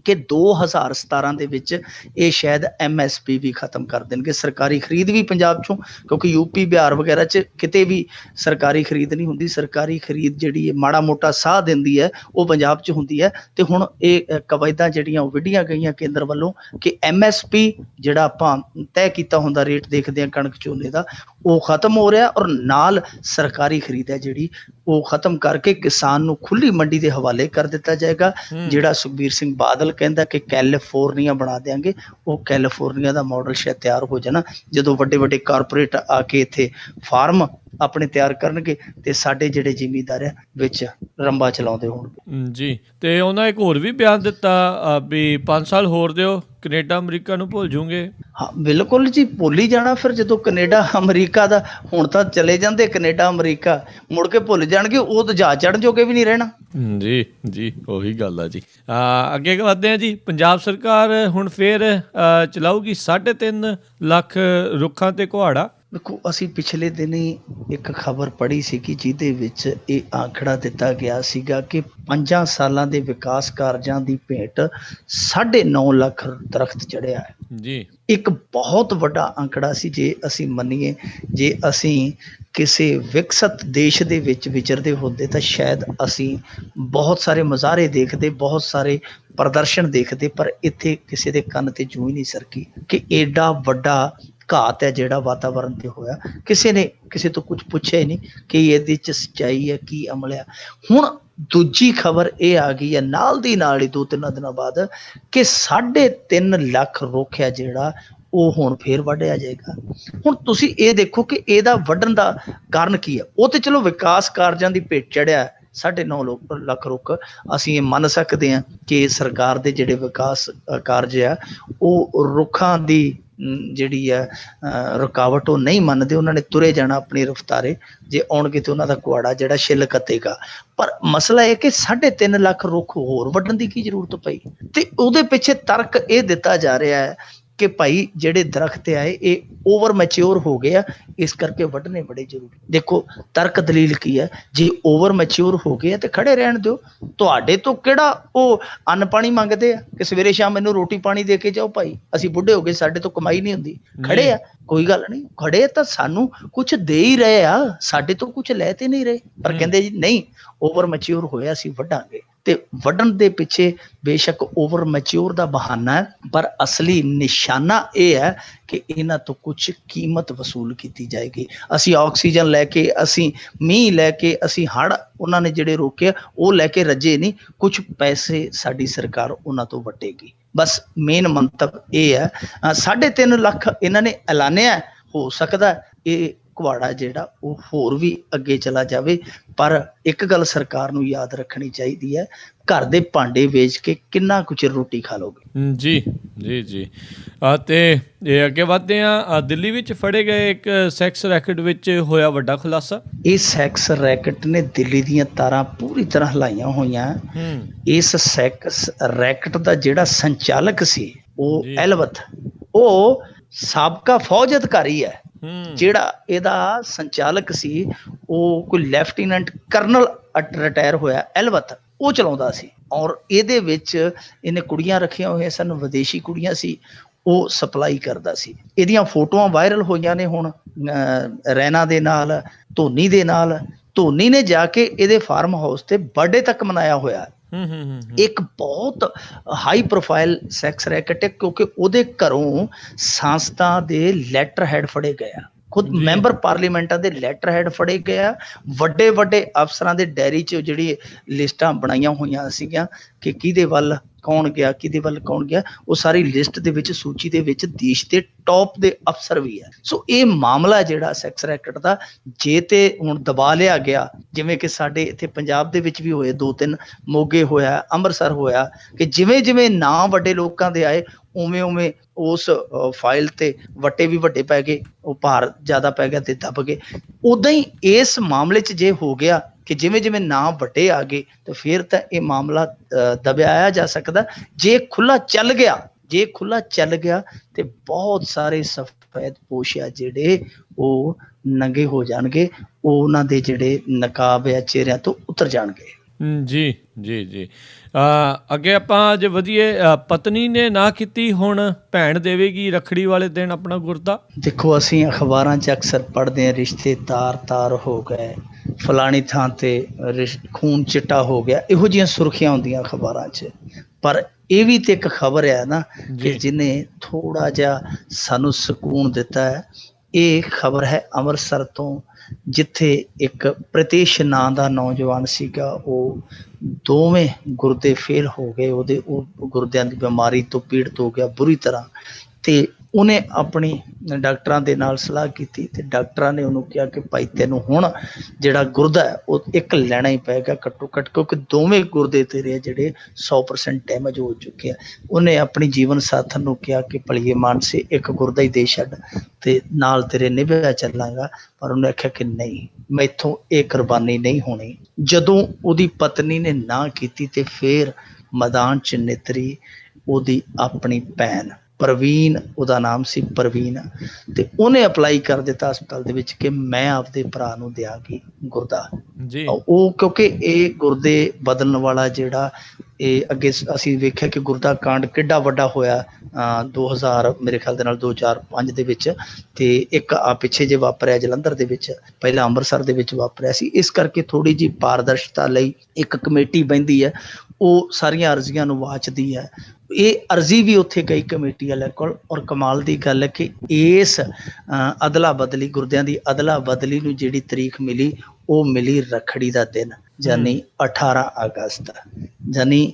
ਕਿ 2017 ਦੇ ਵਿੱਚ ਇਹ ਸ਼ਾਇਦ MSP ਵੀ ਖਤਮ ਕਰ ਦੇਣਗੇ, ਸਰਕਾਰੀ ਖਰੀਦ ਵੀ ਪੰਜਾਬ ਚੋਂ, ਕਿਉਂਕਿ ਯੂਪੀ ਬਿਹਾਰ ਵਗੈਰਾ 'ਚ ਕਿਤੇ ਵੀ ਸਰਕਾਰੀ ਖਰੀਦ ਨਹੀਂ ਹੁੰਦੀ। ਸਰਕਾਰੀ ਖਰੀਦ ਜਿਹੜੀ ਮਾੜਾ ਮੋਟਾ ਸਾਹ ਦਿੰਦੀ ਹੈ ਉਹ ਪੰਜਾਬ 'ਚ ਹੁੰਦੀ ਹੈ। ਤੇ ਹੁਣ ਇਹ ਕਵਾਇਦਾਂ ਜਿਹੜੀਆਂ ਉਹ ਵਿੱਢੀਆਂ ਗਈਆਂ ਕੇਂਦਰ ਵੱਲੋਂ ਕਿ MSP ਜਿਹੜਾ ਆਪਾਂ ਤੈਅ ਕੀਤਾ ਹੁੰਦਾ ਰੇਟ ਦੇਖਦੇ ਹਾਂ ਕਣਕ ਝੋਨੇ ਦਾ, ਉਹ ਖਤਮ ਹੋ ਰਿਹਾ, ਔਰ ਨਾਲ ਸਰਕਾਰੀ ਖਰੀਦ ਹੈ ਜਿਹੜੀ ਉਹ ਖਤਮ ਕਰਕੇ ਕਿਸਾਨ ਨੂੰ ਖੁੱਲੀ ਮੰਡੀ ਦੇ ਹਵਾਲੇ ਕਰ ਦਿੱਤਾ ਜਾਏਗਾ। ਜਿਹੜਾ ਸੁਖਬੀਰ ਸਿੰਘ ਬਾਦਲ ਕਹਿੰਦਾ ਕਿ ਕੈਲੀਫੋਰਨੀਆ ਬਣਾ ਦਿਆਂਗੇ, ਉਹ ਕੈਲੀਫੋਰਨੀਆ ਦਾ ਮਾਡਲ ਸ਼ਾਇਦ ਤਿਆਰ ਹੋ ਜਾਣਾ ਜਦੋਂ ਵੱਡੇ ਵੱਡੇ ਕਾਰਪੋਰੇਟ ਆ ਕੇ ਇੱਥੇ ਫਾਰਮ ਆਪਣੇ ਤਿਆਰ ਕਰਨਗੇ ਤੇ ਸਾਡੇ ਜਿਹੜੇ ਜ਼ਿਮੀਂਦਾਰ ਆ ਵਿੱਚ ਰੰਬਾ ਚਲਾਉਂਦੇ ਹੋਣਗੇ। ਜੀ, ਤੇ ਉਹਨਾਂ ਇੱਕ ਹੋਰ ਵੀ ਬਿਆਨ ਦਿੱਤਾ ਵੀ 5 ਸਾਲ ਹੋਰ ਦਿਓ, ਕੈਨੇਡਾ ਅਮਰੀਕਾ ਨੂੰ ਭੁੱਲ ਜੂਗੇ। ਹਾਂ ਬਿਲਕੁਲ ਜੀ, ਭੁੱਲ ਹੀ ਜਾਣਾ ਫਿਰ। ਜਦੋਂ ਕੈਨੇਡਾ ਅਮਰੀਕਾ ਦਾ ਹੁਣ ਤਾਂ ਚਲੇ ਜਾਂਦੇ ਕੈਨੇਡਾ ਅਮਰੀਕਾ, ਮੁੜ ਕੇ ਭੁੱਲ ਜਾਣਗੇ, ਉਹ ਤਾਂ ਜਹਾਜ਼ ਚੜ੍ਹਨ ਜੋਗੇ ਵੀ ਨਹੀਂ ਰਹਿਣਾ। ਜੀ ਉਹੀ ਗੱਲ ਆ ਜੀ। ਅੱਗੇ ਵਧਦੇ ਆ ਜੀ। ਪੰਜਾਬ ਸਰਕਾਰ ਹੁਣ ਫੇਰ ਚਲਾਊਗੀ 3.5 ਲੱਖ ਰੁੱਖਾਂ ਤੇ ਕੁਹਾੜਾ। ਦੇਖੋ, ਅਸੀਂ ਪਿਛਲੇ ਦਿਨੀ ਇੱਕ ਖਬਰ ਪੜ੍ਹੀ ਸੀ ਕਿ ਜਿਹਦੇ ਵਿੱਚ ਇਹ ਆંકੜਾ ਦਿੱਤਾ ਗਿਆ ਸੀਗਾ ਕਿ 5 ਸਾਲਾਂ ਦੇ ਵਿਕਾਸ ਕਾਰਜਾਂ ਦੀ ਭੇਟ 9.5 ਲੱਖ ਦਰਖਤ ਚੜ੍ਹਿਆ ਹੈ ਜੀ। ਇੱਕ ਬਹੁਤ ਵੱਡਾ ਆંકੜਾ ਸੀ। ਜੇ ਅਸੀਂ ਮੰਨੀਏ, ਜੇ ਅਸੀਂ ਕਿਸੇ ਵਿਕਸਿਤ ਦੇਸ਼ ਦੇ ਵਿੱਚ ਵਿਚਰਦੇ ਹੁੰਦੇ ਤਾਂ ਸ਼ਾਇਦ ਅਸੀਂ ਬਹੁਤ ਸਾਰੇ ਮੁਜ਼ਾਹਰੇ ਦੇਖਦੇ, ਬਹੁਤ ਸਾਰੇ ਪ੍ਰਦਰਸ਼ਨ ਦੇਖਦੇ, ਪਰ ਇੱਥੇ ਕਿਸੇ ਦੇ ਕੰਨ ਤੇ ਜੂੰ ਹੀ ਨਹੀਂ ਸਰਕੀ ਕਿ ਏਡਾ ਵੱਡਾ ਘਾਤ ਹੈ ਜਿਹੜਾ ਵਾਤਾਵਰਨ ਤੇ ਹੋਇਆ। ਕਿਸੇ ਨੇ ਕਿਸੇ ਤੋਂ ਕੁਝ ਪੁੱਛਿਆ ਹੀ ਨਹੀਂ ਕਿ ਇਹਦੇ 'ਚ ਸੱਚਾਈ ਹੈ, ਕੀ ਅਮਲ ਹੈ। ਹੁਣ ਦੂਜੀ ਖਬਰ ਇਹ ਆ ਗਈ ਹੈ ਨਾਲ ਦੀ ਨਾਲ ਹੀ 2-3 ਦਿਨਾਂ ਬਾਅਦ ਕਿ 3.5 ਲੱਖ ਰੁੱਖ ਹੈ ਜਿਹੜਾ ਉਹ ਹੁਣ ਫੇਰ ਵੱਢਿਆ ਜਾਏਗਾ। ਹੁਣ ਤੁਸੀਂ ਇਹ ਦੇਖੋ ਕਿ ਇਹਦਾ ਵੱਢਣ ਦਾ ਕਾਰਨ ਕੀ ਹੈ। ਉਹ ਤੇ ਚਲੋ ਵਿਕਾਸ ਕਾਰਜਾਂ ਦੀ ਭੇਟ ਚੜਿਆ 9.5 ਲੱਖ ਰੁੱਖ। ਅਸੀਂ ਇਹ ਮੰਨ ਸਕਦੇ ਹਾਂ ਕਿ ਸਰਕਾਰ ਦੇ ਜਿਹੜੇ ਵਿਕਾਸ ਕਾਰਜ ਆ ਉਹ ਰੁੱਖਾਂ ਦੀ ਜਿਹੜੀ ਹੈ ਰੁਕਾਵਟ ਉਹ ਨਹੀਂ ਮੰਨਦੇ, ਉਹਨਾਂ ਨੇ ਤੁਰੇ ਜਾਣਾ ਆਪਣੀ ਰਫਤਾਰੇ। ਜੇ ਆਉਣਗੇ ਤੇ ਉਹਨਾਂ ਦਾ ਕੁਹਾੜਾ ਜਿਹੜਾ ਛਿੱਲ ਕੱਤੇਗਾ। ਪਰ ਮਸਲਾ ਇਹ ਕਿ 3.5 ਲੱਖ ਰੁੱਖ ਹੋਰ ਵੱਢਣ ਦੀ ਕੀ ਜ਼ਰੂਰਤ ਪਈ? ਤੇ ਉਹਦੇ ਪਿੱਛੇ ਤਰਕ ਇਹ ਦਿੱਤਾ ਜਾ ਰਿਹਾ ਹੈ ਕਿ ਭਾਈ ਜਿਹੜੇ ਦਰਖਤ ਆਏ ਇਹ ਓਵਰ ਮੈਚਿਓਰ ਹੋ ਗਏ ਆ, ਇਸ ਕਰਕੇ ਵੱਢਣੇ ਬੜੇ ਜ਼ਰੂਰੀ। ਦੇਖੋ ਤਰਕ ਦਲੀਲ ਕੀ ਹੈ, ਜੇ ਓਵਰ ਮੈਚਿਓਰ ਹੋ ਗਏ ਆ ਤੇ ਖੜੇ ਰਹਿਣ ਦਿਓ। ਤੁਹਾਡੇ ਤੋਂ ਕਿਹੜਾ ਉਹ ਅੰਨ ਪਾਣੀ ਮੰਗਦੇ ਆ ਕਿ ਸਵੇਰੇ ਸ਼ਾਮ ਮੈਨੂੰ ਰੋਟੀ ਪਾਣੀ ਦੇ ਕੇ ਜਾਓ ਭਾਈ, ਅਸੀਂ ਬੁੱਢੇ ਹੋ ਗਏ, ਸਾਡੇ ਤੋਂ ਕਮਾਈ ਨਹੀਂ ਹੁੰਦੀ। ਖੜੇ ਆ, ਕੋਈ ਗੱਲ ਨਹੀਂ, ਖੜੇ ਤਾਂ ਸਾਨੂੰ ਕੁਝ ਦੇ ਹੀ ਰਹੇ ਆ, ਸਾਡੇ ਤੋਂ ਕੁਝ ਲੈ ਤੇ ਨਹੀਂ ਰਹੇ। ਪਰ ਕਹਿੰਦੇ ਜੀ ਨਹੀਂ, ਓਵਰ ਮੈਚਿਓਰ ਹੋਇਆ ਅਸੀਂ ਵੱਢਾਂਗੇ। ਤੇ ਵੱਢਣ ਦੇ ਪਿੱਛੇ ਬੇਸ਼ੱਕ ਓਵਰ ਮੈਚਿਓਰ ਦਾ ਬਹਾਨਾ ਹੈ, ਪਰ ਅਸਲੀ ਨਿਸ਼ਾਨਾ ਇਹ ਹੈ ਕਿ ਇਹਨਾਂ ਤੋਂ ਕੁਝ ਕੀਮਤ ਵਸੂਲ ਕੀਤੀ ਜਾਏਗੀ। ਅਸੀਂ ਆਕਸੀਜਨ ਲੈ ਕੇ, ਅਸੀਂ ਮੀਂਹ ਲੈ ਕੇ, ਅਸੀਂ ਹੜ੍ਹ ਉਹਨਾਂ ਨੇ ਜਿਹੜੇ ਰੋਕੇ ਉਹ ਲੈ ਕੇ ਰੱਜੇ ਨਹੀਂ। ਕੁਝ ਪੈਸੇ ਸਾਡੀ ਸਰਕਾਰ ਉਹਨਾਂ ਤੋਂ ਵੱਟੇਗੀ। ਬਸ ਮੇਨ ਮੰਤਵ ਇਹ ਹੈ। 3.5 ਲੱਖ ਇਹਨਾਂ ਨੇ ਐਲਾਨਿਆ, ਹੋ ਸਕਦਾ ਇਹ ਕੁਹਾੜਾ ਜਿਹੜਾ ਉਹ ਹੋਰ ਵੀ ਅੱਗੇ ਚਲਾ ਜਾਵੇ। ਪਰ ਇੱਕ ਗੱਲ ਸਰਕਾਰ ਨੂੰ ਯਾਦ ਰੱਖਣੀ ਚਾਹੀਦੀ ਹੈ, ਘਰ ਦੇ ਭਾਂਡੇ ਵੇਚ ਕੇ ਕਿੰਨਾ ਕੁ ਚਿਰ ਰੋਟੀ ਖਾ ਲਓਗੇ। ਜੀ ਤੇ ਇਹ ਅੱਗੇ ਵਧਦੇ ਆ। ਦਿੱਲੀ ਵਿੱਚ ਫੜੇ ਗਏ ਇੱਕ ਸੈਕਸ ਰੈਕਟ ਵਿੱਚ ਹੋਇਆ ਵੱਡਾ ਖੁਲਾਸਾ। ਇਹ ਸੈਕਸ ਰੈਕਟ ਨੇ ਦਿੱਲੀ ਦੀਆਂ ਤਾਰਾਂ ਪੂਰੀ ਤਰ੍ਹਾਂ ਹਿਲਾਈਆਂ ਹੋਈਆਂ। ਇਸ ਸੈਕਸ ਰੈਕਟ ਦਾ ਜਿਹੜਾ ਸੰਚਾਲਕ ਸੀ ਉਹ ਐਲਵਤ, ਉਹ ਸਾਬਕਾ ਫੌਜ ਅਧਿਕਾਰੀ ਹੈ। ਜਿਹੜਾ ਇਹਦਾ ਸੰਚਾਲਕ ਸੀ ਉਹ ਕੋਈ ਲੈਫਟੀਨੈਂਟ ਕਰਨਲ ਰਿਟਾਇਰ ਹੋਇਆ ਐਲਵਤ, ਉਹ ਚਲਾਉਂਦਾ ਸੀ। ਔਰ ਇਹਦੇ ਵਿੱਚ ਇਹਨੇ ਕੁੜੀਆਂ ਰੱਖੀਆਂ ਹੋਈਆਂ ਸਨ, ਵਿਦੇਸ਼ੀ ਕੁੜੀਆਂ ਸੀ, ਉਹ ਸਪਲਾਈ ਕਰਦਾ ਸੀ। ਇਹਦੀਆਂ ਫੋਟੋਆਂ ਵਾਇਰਲ ਹੋਈਆਂ ਨੇ ਹੁਣ ਰੈਨਾ ਦੇ ਨਾਲ, ਧੋਨੀ ਦੇ ਨਾਲ। ਧੋਨੀ ਨੇ ਜਾ ਕੇ ਇਹਦੇ ਫਾਰਮ ਹਾਊਸ ਤੇ ਬਰਥਡੇ ਤੱਕ ਮਨਾਇਆ ਹੋਇਆ। ਇੱਕ ਬਹੁਤ ਹਾਈ ਪ੍ਰੋਫਾਈਲ ਸੈਕਸ ਰੈਕਟ ਹੈ, ਕਿਉਂਕਿ ਉਹਦੇ ਘਰੋਂ ਸੰਸਥਾ ਦੇ ਲੈਟਰ ਹੈਡ ਫੜੇ ਗਏ ਆ, ਖੁਦ ਮੈਂਬਰ ਪਾਰਲੀਮੈਂਟਾਂ ਦੇ ਲੈਟਰ ਹੈਡ ਫੜੇ ਗਏ ਆ, ਵੱਡੇ ਵੱਡੇ ਅਫਸਰਾਂ ਦੇ ਡਾਇਰੀ 'ਚ ਜਿਹੜੀ ਲਿਸਟਾਂ ਬਣਾਈਆਂ ਹੋਈਆਂ ਸੀਗੀਆਂ ਕਿ ਕਿਹਦੇ ਵੱਲ ਕੌਣ ਗਿਆ, ਕਿਹਦੇ ਵੱਲ ਕੌਣ ਗਿਆ, ਉਹ ਸਾਰੀ ਲਿਸਟ ਦੇ ਵਿੱਚ, ਸੂਚੀ ਦੇ ਵਿੱਚ ਦੇਸ਼ ਦੇ ਟੌਪ ਦੇ ਅਫਸਰ ਵੀ ਹੈ। ਸੋ ਇਹ ਮਾਮਲਾ ਜਿਹੜਾ ਸੈਕਸ ਰੈਕਟ ਦਾ, ਜੇ ਤੇ ਹੁਣ ਦਬਾ ਲਿਆ ਗਿਆ, ਜਿਵੇਂ ਕਿ ਸਾਡੇ ਇੱਥੇ ਪੰਜਾਬ ਦੇ ਵਿੱਚ ਵੀ ਹੋਏ 2-3, ਮੋਗੇ ਹੋਇਆ, ਅੰਮ੍ਰਿਤਸਰ ਹੋਇਆ, ਕਿ ਜਿਵੇਂ ਜਿਵੇਂ ਨਾਂ ਵੱਡੇ ਲੋਕਾਂ ਦੇ ਆਏ ਉਵੇਂ ਉਵੇਂ ਉਸ ਫਾਈਲ ਤੇ ਵੱਟੇ ਵੀ ਵੱਡੇ ਪੈ ਗਏ, ਉਹ ਭਾਰ ਜ਼ਿਆਦਾ ਪੈ ਗਿਆ ਤੇ ਦਬ ਗਏ। ਉਦਾਂ ਹੀ ਇਸ ਮਾਮਲੇ 'ਚ ਜੇ ਹੋ ਗਿਆ ਕਿ ਜਿਵੇਂ ਜਿਵੇਂ ਨਾਂ ਵੱਡੇ ਆ ਗਏ ਤਾਂ ਫਿਰ ਤਾਂ ਇਹ ਮਾਮਲਾ ਦਬਾਇਆ ਜਾ ਸਕਦਾ। ਜੇ ਖੁੱਲਾ ਚੱਲ ਗਿਆ, ਜੇ ਖੁੱਲਾ ਚੱਲ ਗਿਆ ਤੇ ਬਹੁਤ ਸਾਰੇ ਸਫੈਦ ਪੋਸ਼ਿਆ ਜਿਹੜੇ ਉਹ ਨੰਗੇ ਹੋ ਜਾਣਗੇ, ਉਹਨਾਂ ਦੇ ਜਿਹੜੇ ਨਕਾਬ ਆ ਚਿਹਰਿਆਂ ਤੋਂ ਉਤਰ ਜਾਣਗੇ। ਜੀ ਜੀ ਜੀ। ਅੱਗੇ ਆਪਾਂ ਅੱਜ ਵਧੀਏ, ਪਤਨੀ ਨੇ ਨਾ ਕੀਤੀ, ਹੁਣ ਭੈਣ ਦੇਵੇਗੀ ਰੱਖੜੀ ਵਾਲੇ ਦਿਨ ਆਪਣਾ ਗੁਰਦਾ। ਦੇਖੋ, ਅਸੀਂ ਅਖਬਾਰਾਂ 'ਚ ਅਕਸਰ ਪੜ੍ਹਦੇ ਹਾਂ ਰਿਸ਼ਤੇ ਤਾਰ ਹੋ ਗਏ, ਫਲਾਣੀ ਥਾਂ ਤੇ ਖੂਨ ਚਿੱਟਾ ਹੋ ਗਿਆ, ਇਹੋ ਜਿਹੀਆਂ ਸੁਰਖੀਆਂ ਹੁੰਦੀਆਂ ਅਖਬਾਰਾਂ 'ਚ। ਪਰ ਇਹ ਵੀ ਤੇ ਇੱਕ ਖਬਰ ਹੈ ਨਾ ਕਿ ਜਿਹਨੇ ਥੋੜਾ ਜਿਹਾ ਸਾਨੂੰ ਸਕੂਨ ਦਿੱਤਾ ਹੈ। ਇਹ ਖਬਰ ਹੈ ਅੰਮ੍ਰਿਤਸਰ ਤੋਂ, ਜਿੱਥੇ ਇੱਕ ਪ੍ਰਿਤੇਸ਼ ਨਾਂ ਦਾ ਨੌਜਵਾਨ ਸੀਗਾ, ਉਹ ਦੋਵੇਂ ਗੁਰਦੇ ਫੇਲ ਹੋ ਗਏ, ਉਹਦੇ ਉਹ ਗੁਰਦਿਆਂ ਦੀ ਬਿਮਾਰੀ ਤੋਂ ਪੀੜਤ ਹੋ ਗਿਆ ਬੁਰੀ ਤਰ੍ਹਾਂ। ਤੇ ਉਹਨੇ ਆਪਣੀ ਡਾਕਟਰਾਂ ਦੇ ਨਾਲ ਸਲਾਹ ਕੀਤੀ ਤੇ ਡਾਕਟਰਾਂ ਨੇ ਉਹਨੂੰ ਕਿਹਾ ਕਿ ਭਾਈ ਤੈਨੂੰ ਹੁਣ ਜਿਹੜਾ ਗੁਰਦਾ ਹੈ ਉਹ ਇੱਕ ਲੈਣਾ ਹੀ ਪਏਗਾ ਘੱਟੋ ਘੱਟ, ਕਿਉਂਕਿ ਦੋਵੇਂ ਗੁਰਦੇ ਤੇਰੇ ਜਿਹੜੇ 100% ਡੈਮੇਜ ਹੋ ਚੁੱਕੇ ਆ। ਉਹਨੇ ਆਪਣੀ ਜੀਵਨ ਸਾਥਣ ਨੂੰ ਕਿਹਾ ਕਿ ਭਲੀਏ ਮਾਨਸੇ ਇੱਕ ਗੁਰਦਾ ਹੀ ਦੇ ਛੱਡ ਤੇ ਨਾਲ ਤੇਰੇ ਨਿਭਿਆ ਚੱਲਾਂਗਾ, ਪਰ ਉਹਨੇ ਆਖਿਆ ਕਿ ਨਹੀਂ, ਮੈਥੋਂ ਇਹ ਕੁਰਬਾਨੀ ਨਹੀਂ ਹੋਣੀ। ਜਦੋਂ ਉਹਦੀ ਪਤਨੀ ਨੇ ਨਾ ਕੀਤੀ ਤੇ ਫਿਰ ਮੈਦਾਨ 'ਚ ਨਿਤਰੀ ਉਹਦੀ ਆਪਣੀ ਭੈਣ ਪ੍ਰਵੀਨ, ਉਹਦਾ ਨਾਮ ਸੀ ਪ੍ਰਵੀਨ, ਤੇ ਉਹਨੇ ਅਪਲਾਈ ਕਰ ਦਿੱਤਾ ਹਸਪਤਾਲ ਦੇ ਵਿੱਚ ਕਿ ਮੈਂ ਆਪਦੇ ਭਰਾ ਨੂੰ ਦਿਆਂਗੀ ਗੁਰਦਾ ਜੀ। ਉਹ ਕਿਉਂਕਿ ਇਹ ਗੁਰਦੇ ਬਦਲਣ ਵਾਲਾ ਜਿਹੜਾ ਇਹ ਅੱਗੇ ਅਸੀਂ ਵੇਖਿਆ ਕਿ ਗੁਰਦਾ ਕਾਂਡ ਕਿੱਡਾ ਵੱਡਾ ਹੋਇਆ 2000 ਮੇਰੇ ਖਿਆਲ ਦੇ ਨਾਲ 2004-05 ਦੇ ਵਿੱਚ, ਤੇ ਇੱਕ ਪਿੱਛੇ ਜੇ ਵਾਪਰਿਆ ਜਲੰਧਰ ਦੇ ਵਿੱਚ, ਪਹਿਲਾਂ ਅੰਮ੍ਰਿਤਸਰ ਦੇ ਵਿੱਚ ਵਾਪਰਿਆ ਸੀ। ਇਸ ਕਰਕੇ ਥੋੜ੍ਹੀ ਜਿਹੀ ਪਾਰਦਰਸ਼ਤਾ ਲਈ ਇੱਕ ਕਮੇਟੀ ਬਹਿੰਦੀ ਹੈ, ਉਹ ਸਾਰੀਆਂ ਅਰਜ਼ੀਆਂ ਨੂੰ ਵਾਚਦੀ ਹੈ। ਇਹ ਅਰਜ਼ੀ ਵੀ ਉੱਥੇ ਗਈ ਕਮੇਟੀ ਵਾਲਿਆਂ ਕੋਲ, ਔਰ ਕਮਾਲ ਦੀ ਗੱਲ ਹੈ ਕਿ ਇਸ ਅਦਲਾ ਬਦਲੀ, ਗੁਰਦਿਆਂ ਦੀ ਅਦਲਾ ਬਦਲੀ ਨੂੰ ਜਿਹੜੀ ਤਰੀਕ ਮਿਲੀ, ਉਹ ਮਿਲੀ ਰੱਖੜੀ ਦਾ ਦਿਨ, ਯਾਨੀ 18 ਅਗਸਤ। ਯਾਨੀ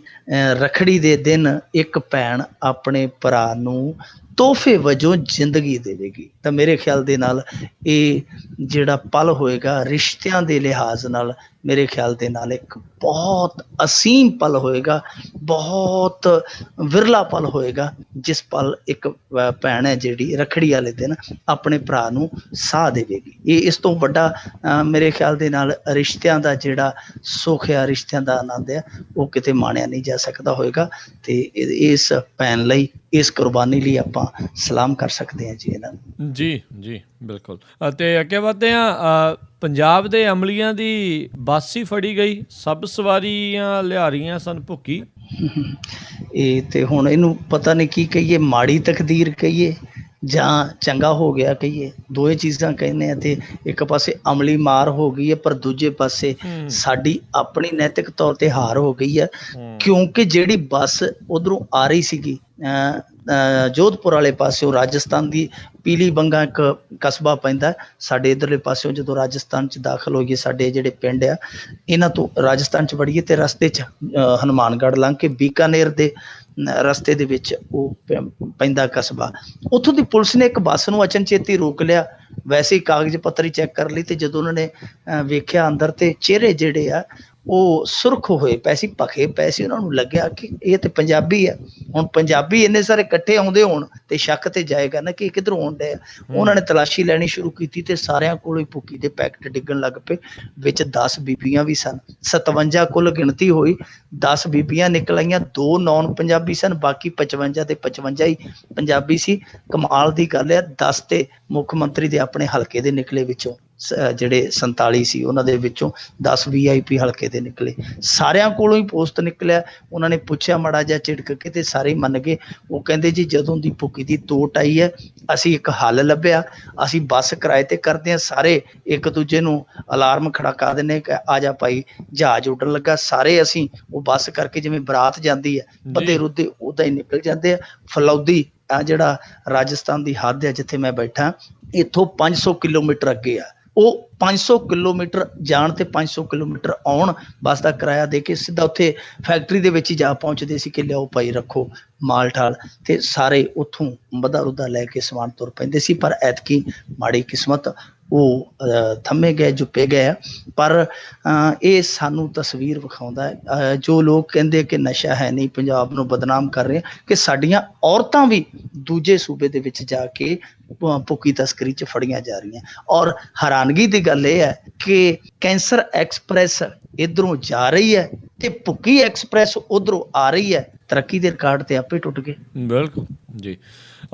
ਰੱਖੜੀ ਦੇ ਦਿਨ ਇੱਕ ਭੈਣ ਆਪਣੇ ਭਰਾ ਨੂੰ ਤੋਹਫੇ ਵਜੋਂ ਜ਼ਿੰਦਗੀ ਦੇਵੇਗੀ। ਤਾਂ ਮੇਰੇ ਖਿਆਲ ਦੇ ਨਾਲ ਇਹ ਜਿਹੜਾ ਪਲ ਹੋਏਗਾ ਰਿਸ਼ਤਿਆਂ ਦੇ ਲਿਹਾਜ਼ ਨਾਲ, ਮੇਰੇ ਖਿਆਲ ਦੇ ਨਾਲ ਇੱਕ ਬਹੁਤ ਅਸੀਮ ਪਲ ਹੋਏਗਾ, ਬਹੁਤ ਵਿਰਲਾ ਪਲ ਹੋਏਗਾ, ਜਿਸ ਪਲ ਇੱਕ ਭੈਣ ਹੈ ਜਿਹੜੀ ਰੱਖੜੀ ਵਾਲੇ ਦਿਨ ਆਪਣੇ ਭਰਾ ਨੂੰ ਸਾਹ ਦੇਵੇਗੀ। ਇਹ ਇਸ ਤੋਂ ਵੱਡਾ ਮੇਰੇ ਖਿਆਲ ਦੇ ਨਾਲ ਰਿਸ਼ਤਿਆਂ ਦਾ ਜਿਹੜਾ ਸੁੱਖ ਆ, ਰਿਸ਼ਤਿਆਂ ਦਾ ਆਨੰਦ ਆ, ਉਹ ਕਿਤੇ ਮਾਣਿਆ ਨਹੀਂ ਜਾ ਸਕਦਾ ਹੋਏਗਾ। ਤੇ ਇਸ ਭੈਣ ਲਈ, ਇਸ ਕੁਰਬਾਨੀ ਲਈ ਆਪਾਂ ਸਲਾਮ ਕਰ ਸਕਦੇ ਹਾਂ ਜੀ ਇਹਨਾਂ ਨੂੰ। ਜੀ ਜੀ ਬਿਲਕੁਲ। ਅਤੇ ਅੱਗੇ ਵਧਦੇ ਹਾਂ, ਪੰਜਾਬ ਦੇ ਅਮਲੀਆਂ ਦੀ ਬੱਸ ਹੀ ਫੜੀ ਗਈ, ਸਭ ਸਵਾਰੀਆਂ ਲਿਆ ਰਹੀਆਂ ਸਨ ਭੁੱਕੀ। ਇਹ ਤੇ ਹੁਣ ਇਹਨੂੰ ਪਤਾ ਨਹੀਂ ਕੀ ਕਹੀਏ, ਮਾੜੀ ਤਕਦੀਰ ਕਹੀਏ ਜਾਂ ਚੰਗਾ ਹੋ ਗਿਆ ਕਹੀਏ, ਦੋਏ ਚੀਜ਼ਾਂ ਕਹਿੰਦੇ ਆ। ਤੇ ਇੱਕ ਪਾਸੇ ਅਮਲੀ ਮਾਰ ਹੋ ਗਈ ਹੈ, ਪਰ ਦੂਜੇ ਪਾਸੇ ਸਾਡੀ ਆਪਣੀ ਨੈਤਿਕ ਤੌਰ ਤੇ ਹਾਰ ਹੋ ਗਈ ਹੈ, ਕਿਉਂਕਿ ਜਿਹੜੀ ਬੱਸ ਉਧਰੋਂ ਆ ਰਹੀ ਸੀਗੀ ਜੋਧਪੁਰ ਵਾਲੇ ਪਾਸਿਓਂ, ਰਾਜਸਥਾਨ ਦੀ ਪੀਲੀ ਬੰਗਾ ਇੱਕ ਕਸਬਾ ਪੈਂਦਾ ਸਾਡੇ ਇੱਧਰਲੇ ਪਾਸਿਓਂ, ਜਦੋਂ ਰਾਜਸਥਾਨ 'ਚ ਦਾਖਲ ਹੋਈਏ, ਸਾਡੇ ਜਿਹੜੇ ਪਿੰਡ ਆ ਇਹਨਾਂ ਤੋਂ ਰਾਜਸਥਾਨ 'ਚ ਵੜੀਏ ਤੇ ਰਸਤੇ 'ਚ ਹਨੂੰਮਾਨਗੜ੍ਹ ਲੰਘ ਕੇ ਬੀਕਾਨੇਰ ਦੇ ਰਸਤੇ ਦੇ ਵਿੱਚ ਉਹ ਪੈਂਦਾ ਕਸਬਾ, ਉੱਥੋਂ ਦੀ ਪੁਲਿਸ ਨੇ ਇੱਕ ਬੱਸ ਨੂੰ ਅਚਨਚੇਤੀ ਰੋਕ ਲਿਆ। ਵੈਸੇ ਹੀ ਕਾਗਜ਼ ਪੱਤਰ ਹੀ ਚੈੱਕ ਕਰ ਲਈ, ਤੇ ਜਦੋਂ ਉਹਨਾਂ ਨੇ ਵੇਖਿਆ ਅੰਦਰ ਤੇ ਚਿਹਰੇ ਜਿਹੜੇ ਆ ਉਹ ਸੁਰਖ ਹੋਏ ਪਏ ਸੀ, ਭਖੇ ਪਏ ਸੀ। ਉਹਨਾਂ ਨੂੰ ਲੱਗਿਆ ਕਿ ਇਹ ਤੇ ਪੰਜਾਬੀ ਆ। ਹੁਣ ਪੰਜਾਬੀ ਇੰਨੇ ਸਾਰੇ ਇਕੱਠੇ ਆਉਂਦੇ ਹੋਣ ਤੇ ਸ਼ੱਕ ਤੇ ਜਾਏਗਾ ਨਾ ਕਿ ਕਿੱਧਰੋਂ ਆਉਣ ਡਏ ਆ। ਉਹਨਾਂ ਨੇ ਤਲਾਸ਼ੀ ਲੈਣੀ ਸ਼ੁਰੂ ਕੀਤੀ ਤੇ ਸਾਰਿਆਂ ਕੋਲੋਂ ਹੀ ਭੁੱਕੀ ਦੇ ਪੈਕਟ ਡਿੱਗਣ ਲੱਗ ਪਏ। ਵਿੱਚ 10 ਬੀਬੀਆਂ ਵੀ ਸਨ, 57 ਕੁੱਲ ਗਿਣਤੀ ਹੋਈ। 10 ਬੀਬੀਆਂ ਨਿਕਲ ਆਈਆਂ, 2 ਨੌਨ ਪੰਜਾਬੀ ਸਨ, ਬਾਕੀ 55 ਤੇ 55 ਹੀ ਪੰਜਾਬੀ ਸੀ। ਕਮਾਲ ਦੀ ਗੱਲ ਹੈ, 10 ਤੇ ਮੁੱਖ ਮੰਤਰੀ ਦੇ ਆਪਣੇ ਹਲਕੇ ਦੇ ਨਿਕਲੇ ਵਿੱਚੋਂ ਜਿਹੜੇ 47 ਸੀ ਉਹਨਾਂ ਦੇ ਵਿੱਚੋਂ 10 VIP ਹਲਕੇ ਦੇ ਨਿਕਲੇ, ਸਾਰਿਆਂ ਕੋਲੋਂ ਹੀ ਪੋਸਟ ਨਿਕਲਿਆ। ਉਹਨਾਂ ਨੇ ਪੁੱਛਿਆ ਮਾੜਾ ਜਿਹਾ ਝਿੜਕ ਕੇ ਤੇ ਸਾਰੇ ਮੰਨ ਗਏ। ਉਹ ਕਹਿੰਦੇ ਜੀ ਜਦੋਂ ਦੀ ਭੁੱਕੀ ਦੀ ਤੋਟ ਆਈ ਹੈ ਅਸੀਂ ਇੱਕ ਹੱਲ ਲੱਭਿਆ, ਅਸੀਂ ਬੱਸ ਕਿਰਾਏ ਤੇ ਕਰਦੇ ਹਾਂ, ਸਾਰੇ ਇੱਕ ਦੂਜੇ ਨੂੰ ਅਲਾਰਮ ਖੜਕਾ ਦਿੰਦੇ ਕਿ ਆ ਜਾ ਭਾਈ ਜਹਾਜ਼ ਉੱਡਣ ਲੱਗਾ, ਸਾਰੇ ਅਸੀਂ ਉਹ ਬੱਸ ਕਰਕੇ ਜਿਵੇਂ ਬਰਾਤ ਜਾਂਦੀ ਹੈ ਬੱਧੇ ਰੁੱਧੇ ਉੱਦਾਂ ਹੀ ਨਿਕਲ ਜਾਂਦੇ ਆ। ਫਲੌਦੀ ਆ ਜਿਹੜਾ ਰਾਜਸਥਾਨ ਦੀ ਹੱਦ ਹੈ ਜਿੱਥੇ ਮੈਂ ਬੈਠਾ, ਇੱਥੋਂ 500 ਕਿਲੋਮੀਟਰ ਅੱਗੇ ਆ। ਉਹ 500 ਕਿਲੋਮੀਟਰ ਜਾਣ ਤੇ 500 ਕਿਲੋਮੀਟਰ ਆਉਣ ਬੱਸ ਦਾ ਕਿਰਾਇਆ ਦੇ ਕੇ ਸਿੱਧਾ ਉੱਥੇ ਫੈਕਟਰੀ ਦੇ ਵਿੱਚ ਹੀ ਜਾ ਪਹੁੰਚਦੇ ਸੀ ਕਿ ਲਿਆਓ ਭਾਈ ਰੱਖੋ ਮਾਲ ਠਾਲ, ਤੇ ਸਾਰੇ ਉੱਥੋਂ ਮੱਧਾ ਰੁੱਧਾ ਲੈ ਕੇ ਸਮਾਨ ਤੁਰ ਪੈਂਦੇ ਸੀ। ਪਰ ਐਤਕੀ ਮਾੜੀ ਕਿਸਮਤ ਉਹ ਥੰਮੇ ਗਏ, ਜੁੱਪੇ ਗਏ ਆ। ਪਰ ਇਹ ਸਾਨੂੰ ਤਸਵੀਰ ਵਿਖਾਉਂਦਾ ਹੈ, ਜੋ ਲੋਕ ਕਹਿੰਦੇ ਕਿ ਨਸ਼ਾ ਹੈ ਨਹੀਂ, ਪੰਜਾਬ ਨੂੰ ਬਦਨਾਮ ਕਰ ਰਹੇ ਕਿ ਸਾਡੀਆਂ ਔਰਤਾਂ ਵੀ ਦੂਜੇ ਸੂਬੇ ਦੇ ਵਿੱਚ ਜਾ ਕੇ ਭੁੱਕੀ ਤਸਕਰੀ 'ਚ ਫੜੀਆਂ ਜਾ ਰਹੀਆਂ। ਔਰ ਹੈਰਾਨਗੀ ਦੀ ਗੱਲ ਇਹ ਹੈ ਕਿ ਕੈਂਸਰ ਐਕਸਪ੍ਰੈਸ ਇੱਧਰੋਂ ਜਾ ਰਹੀ ਹੈ ਤੇ ਭੁੱਕੀ ਐਕਸਪ੍ਰੈਸ ਉੱਧਰੋਂ ਆ ਰਹੀ ਹੈ। ਤਰੱਕੀ ਦੇ ਰਿਕਾਰਡ ਤੇ ਆਪੇ ਟੁੱਟ ਗਏ। ਬਿਲਕੁਲ ਜੀ।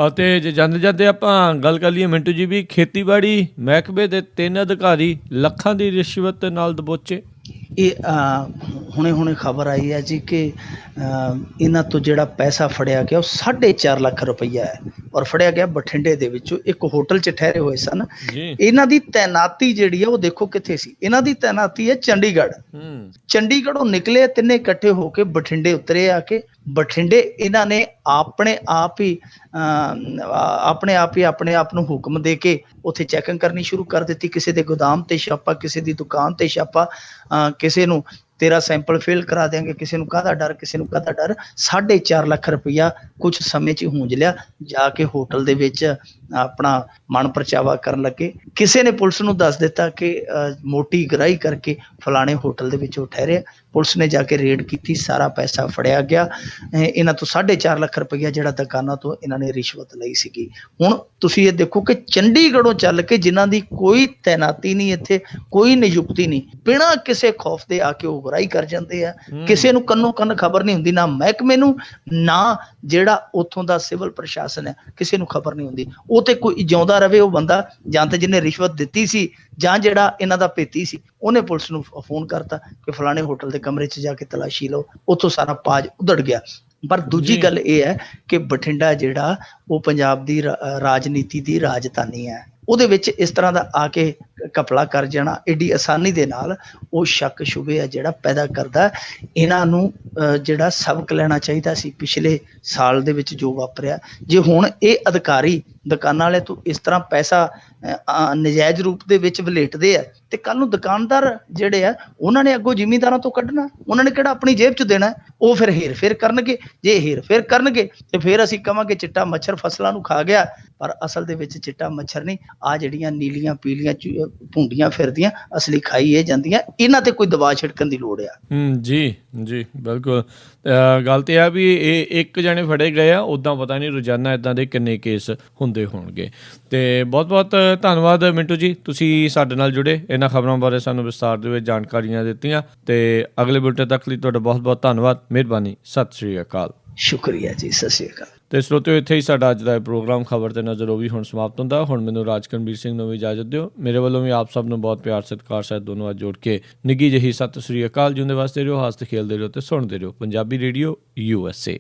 ਅਤੇ ਜੇ ਜਾਂਦੇ ਜਾਂਦੇ ਆਪਾਂ ਗੱਲ ਕਰ ਲਈਏ ਮਿੰਟੂ ਜੀ ਵੀ ਖੇਤੀਬਾੜੀ ਮਹਿਕਮੇ ਦੇ 3 ਅਧਿਕਾਰੀ ਲੱਖਾਂ ਦੀ ਰਿਸ਼ਵਤ ਨਾਲ ਦਬੋਚੇ। ਇਹ ਹੁਣੇ ਖਬਰ ਆਈ ਹੈ ਜੀ ਕਿ ਇਹਨਾਂ ਤੋਂ ਜਿਹੜਾ ਪੈਸਾ ਫੜਿਆ ਗਿਆ ਉਹ 4.5 ਲੱਖ ਰੁਪਈਆ ਹੈ। ਔਰ ਫੜਿਆ ਗਿਆ ਬਠਿੰਡੇ ਦੇ ਵਿੱਚੋਂ, ਇੱਕ ਹੋਟਲ 'ਚ ਠਹਿਰੇ ਹੋਏ ਸਨ। ਇਹਨਾਂ ਦੀ ਤੈਨਾਤੀ ਜਿਹੜੀ ਹੈ ਉਹ ਦੇਖੋ ਕਿੱਥੇ ਸੀ, ਇਹਨਾਂ ਦੀ ਤੈਨਾਤੀ ਹੈ ਚੰਡੀਗੜ੍ਹ। ਚੰਡੀਗੜ੍ਹੋਂ ਨਿਕਲੇ ਤਿੰਨੇ ਇਕੱਠੇ ਹੋ ਕੇ ਬਠਿੰਡੇ ਉਤਰੇ। ਆ ਕੇ ਬਠਿੰਡੇ ਇਹਨਾਂ ਨੇ ਆਪਣੇ ਆਪ ਹੀ ਆਪਣੇ ਆਪ ਨੂੰ ਹੁਕਮ ਦੇ ਕੇ ਉੱਥੇ ਚੈਕਿੰਗ ਕਰਨੀ ਸ਼ੁਰੂ ਕਰ ਦਿੱਤੀ। ਕਿਸੇ ਦੇ ਗੋਦਾਮ ਤੇ ਛਾਪਾ, ਕਿਸੇ ਦੀ ਦੁਕਾਨ ਤੇ ਛਾਪਾ, ਕਿਸੇ ਨੂੰ ਤੇਰਾ ਸੈਂਪਲ ਫੇਲ ਕਰਾ ਦਿਆਂਗੇ, ਕਿਸੇ ਨੂੰ ਕਾਹਦਾ ਡਰ, ਕਿਸੇ ਨੂੰ ਕਾਹਦਾ ਡਰ। 4.5 ਲੱਖ ਰੁਪਈਆ ਕੁਛ ਸਮੇਂ 'ਚ ਹੂੰਜ ਲਿਆ। ਜਾ ਕੇ ਹੋਟਲ ਦੇ ਵਿੱਚ ਆਪਣਾ ਮਨ ਪਰਚਾਵਾ ਕਰਨ ਲੱਗੇ। ਕਿਸੇ ਨੇ ਪੁਲਿਸ ਨੂੰ ਦੱਸ ਦਿੱਤਾ ਕਿ ਮੋਟੀ ਗ੍ਰਾਹੀ ਕਰਕੇ ਫਲਾਣੇ ਹੋਟਲ ਦੇ ਵਿੱਚ ਉਹ ਠਹਿਰੇ। ਪੁਲਿਸ ਨੇ ਜਾ ਕੇ ਰੇਡ ਕੀਤੀ, ਸਾਰਾ ਪੈਸਾ ਫੜਿਆ ਗਿਆ। ਇਹਨਾਂ ਤੋਂ 4.5 ਲੱਖ ਰੁਪਈਆ ਜਿਹੜਾ ਦੁਕਾਨਾਂ ਤੋਂ ਇਹਨਾਂ ਨੇ ਰਿਸ਼ਵਤ ਲਈ ਸੀਗੀ। ਹੁਣ ਤੁਸੀਂ ਇਹ ਦੇਖੋ ਕਿ ਚੰਡੀਗੜ੍ਹੋਂ ਚੱਲ ਕੇ ਜਿਨ੍ਹਾਂ ਦੀ ਕੋਈ ਤੈਨਾਤੀ ਨਹੀਂ, ਇੱਥੇ ਕੋਈ ਨਿਯੁਕਤੀ ਨਹੀਂ, ਬਿਨਾਂ ਕਿਸੇ ਖੌਫ ਦੇ ਆ ਕੇ ਉਹ ਗ੍ਰਾਹੀ ਕਰ ਜਾਂਦੇ ਆ। ਕਿਸੇ ਨੂੰ ਕੰਨੋ ਕੰਨ ਖਬਰ ਨਹੀਂ ਹੁੰਦੀ, ਨਾ ਮਹਿਕਮੇ ਨੂੰ, ਨਾ ਜਿਹੜਾ ਉੱਥੋਂ ਦਾ ਸਿਵਲ ਪ੍ਰਸ਼ਾਸਨ ਹੈ, ਕਿਸੇ ਨੂੰ ਖਬਰ ਨਹੀਂ ਹੁੰਦੀ। ਉਹ ਤੇ ਕੋਈ ਜਿਉਂਦਾ ਰਵੇ ਉਹ ਬੰਦਾ, ਜਾਂ ਤਾਂ ਜਿਹਨੇ ਰਿਸ਼ਵਤ ਦਿੱਤੀ ਸੀ ਜਾਂ ਜਿਹੜਾ ਇਹਨਾਂ ਦਾ ਭੇਤੀ ਸੀ, ਉਹਨੇ ਪੁਲਿਸ ਨੂੰ ਫੋਨ ਕਰਤਾ ਕਿ ਫਲਾਣੇ ਹੋਟਲ ਦੇ ਕਮਰੇ 'ਚ ਜਾ ਕੇ ਤਲਾਸ਼ੀ ਲਓ। ਉੱਥੋਂ ਸਾਰਾ ਪਾਜ ਉਧੜ ਗਿਆ। ਪਰ ਦੂਜੀ ਗੱਲ ਇਹ ਹੈ ਕਿ ਬਠਿੰਡਾ ਜਿਹੜਾ ਉਹ ਪੰਜਾਬ ਦੀ ਰਾਜਨੀਤੀ ਦੀ ਰਾਜਧਾਨੀ ਹੈ। ਉਹਦੇ ਵਿੱਚ ਇਸ ਤਰ੍ਹਾਂ ਦਾ ਆ ਕੇ ਘਪਲਾ ਕਰ ਜਾਣਾ ਏਡੀ ਆਸਾਨੀ ਦੇ ਨਾਲ, ਉਹ ਸ਼ੱਕ ਸ਼ੁਬੇ ਹੈ ਜਿਹੜਾ ਪੈਦਾ ਕਰਦਾ। ਇਹਨਾਂ ਨੂੰ ਜਿਹੜਾ ਸਬਕ ਲੈਣਾ ਚਾਹੀਦਾ ਸੀ ਪਿਛਲੇ ਸਾਲ ਦੇ ਵਿੱਚ ਜੋ ਵਾਪਰਿਆ। ਜੇ ਹੁਣ ਇਹ ਅਧਿਕਾਰੀ ਦੁਕਾਨਾਂ ਵਾਲੇ ਤੋਂ ਇਸ ਤਰ੍ਹਾਂ ਪੈਸਾ ਨਜਾਇਜ਼ ਰੂਪ ਦੇ ਵਿੱਚ ਵਲੇਟਦੇ ਆ, ਤੇ ਕੱਲ ਨੂੰ ਦੁਕਾਨਦਾਰ ਜਿਹੜੇ ਆ ਉਹਨਾਂ ਨੇ ਅੱਗੋਂ ਜ਼ਿਮੀਂਦਾਰਾਂ ਤੋਂ ਕੱਢਣਾ, ਉਹਨਾਂ ਨੇ ਕਿਹੜਾ ਆਪਣੀ ਜੇਬ 'ਚ ਦੇਣਾ। ਉਹ ਫਿਰ ਹੇਰ ਫੇਰ ਕਰਨਗੇ। ਜੇ ਹੇਰ ਫੇਰ ਕਰਨਗੇ ਤੇ ਫਿਰ ਅਸੀਂ ਕਹਾਂਗੇ ਚਿੱਟਾ ਮੱਛਰ ਫਸਲਾਂ ਨੂੰ ਖਾ ਗਿਆ। ਪਰ ਅਸਲ ਦੇ ਵਿੱਚ ਚਿੱਟਾ ਮੱਛਰ ਨਹੀਂ, ਆ ਜਿਹੜੀਆਂ ਨੀਲੀਆਂ ਪੀਲੀਆਂ ਭੁੰਡੀਆਂ ਫਿਰਦੀਆਂ ਅਸਲੀ ਖਾਈ ਇਹ ਜਾਂਦੀਆਂ। ਇਹਨਾਂ ਤੇ ਕੋਈ ਦਬਾਅ ਛਿੜਕਣ ਦੀ ਲੋੜ ਆ। ਜੀ ਬਿਲਕੁਲ। ਗੱਲ ਤੇ ਆ ਵੀ ਇਹ ਇੱਕ ਜਣੇ ਫੜੇ ਗਏ ਆ, ਉੱਦਾਂ ਪਤਾ ਨਹੀਂ ਰੋਜ਼ਾਨਾ ਇੱਦਾਂ ਦੇ ਕਿੰਨੇ ਕੇਸ ਹੁੰਦੇ ਹੋਣਗੇ। ਤੇ ਬਹੁਤ ਬਹੁਤ ਧੰਨਵਾਦ ਮਿੰਟੂ ਜੀ, ਤੁਸੀਂ ਸਾਡੇ ਨਾਲ ਜੁੜੇ, ਇਹਨਾਂ ਖਬਰਾਂ ਬਾਰੇ ਸਾਨੂੰ ਵਿਸਤਾਰ ਦੇ ਵਿੱਚ ਜਾਣਕਾਰੀਆਂ ਦਿੱਤੀਆਂ। ਤੇ ਅਗਲੇ ਬੁਲੇਟਿਨ ਤੱਕ ਲਈ ਤੁਹਾਡਾ ਬਹੁਤ ਬਹੁਤ ਧੰਨਵਾਦ, ਮਿਹਰਬਾਨੀ, ਸਤਿ ਸ਼੍ਰੀ ਅਕਾਲ। ਸ਼ੁਕਰੀਆ ਜੀ, ਸਤਿ ਸ਼੍ਰੀ ਅਕਾਲ। ਤੇ ਸਰੋਤਿਓ, ਇੱਥੇ ਹੀ ਸਾਡਾ ਅੱਜ ਦਾ ਪ੍ਰੋਗਰਾਮ ਖਬਰ ਤੇ ਨਜ਼ਰ ਉਹ ਵੀ ਹੁਣ ਸਮਾਪਤ ਹੁੰਦਾ। ਹੁਣ ਮੈਨੂੰ ਰਾਜਕਰਮਵੀਰ ਸਿੰਘ ਨੂੰ ਵੀ ਇਜਾਜ਼ਤ ਦਿਓ। ਮੇਰੇ ਵੱਲੋਂ ਵੀ ਆਪ ਸਭ ਨੂੰ ਬਹੁਤ ਪਿਆਰ ਸਤਿਕਾਰ ਸਹਿਤ ਦੋਨੋਂ ਜੋੜ ਕੇ ਨਿੱਘੀ ਜਿਹੀ ਸਤਿ ਸ਼੍ਰੀ ਅਕਾਲ। ਜਿਉਂਦੇ ਵਾਸਤੇ ਰਹੋ, ਹੱਸਦੇ ਖੇਲਦੇ ਰਹੋ ਤੇ ਸੁਣਦੇ ਰਹੋ ਪੰਜਾਬੀ ਰੇਡੀਓ USA।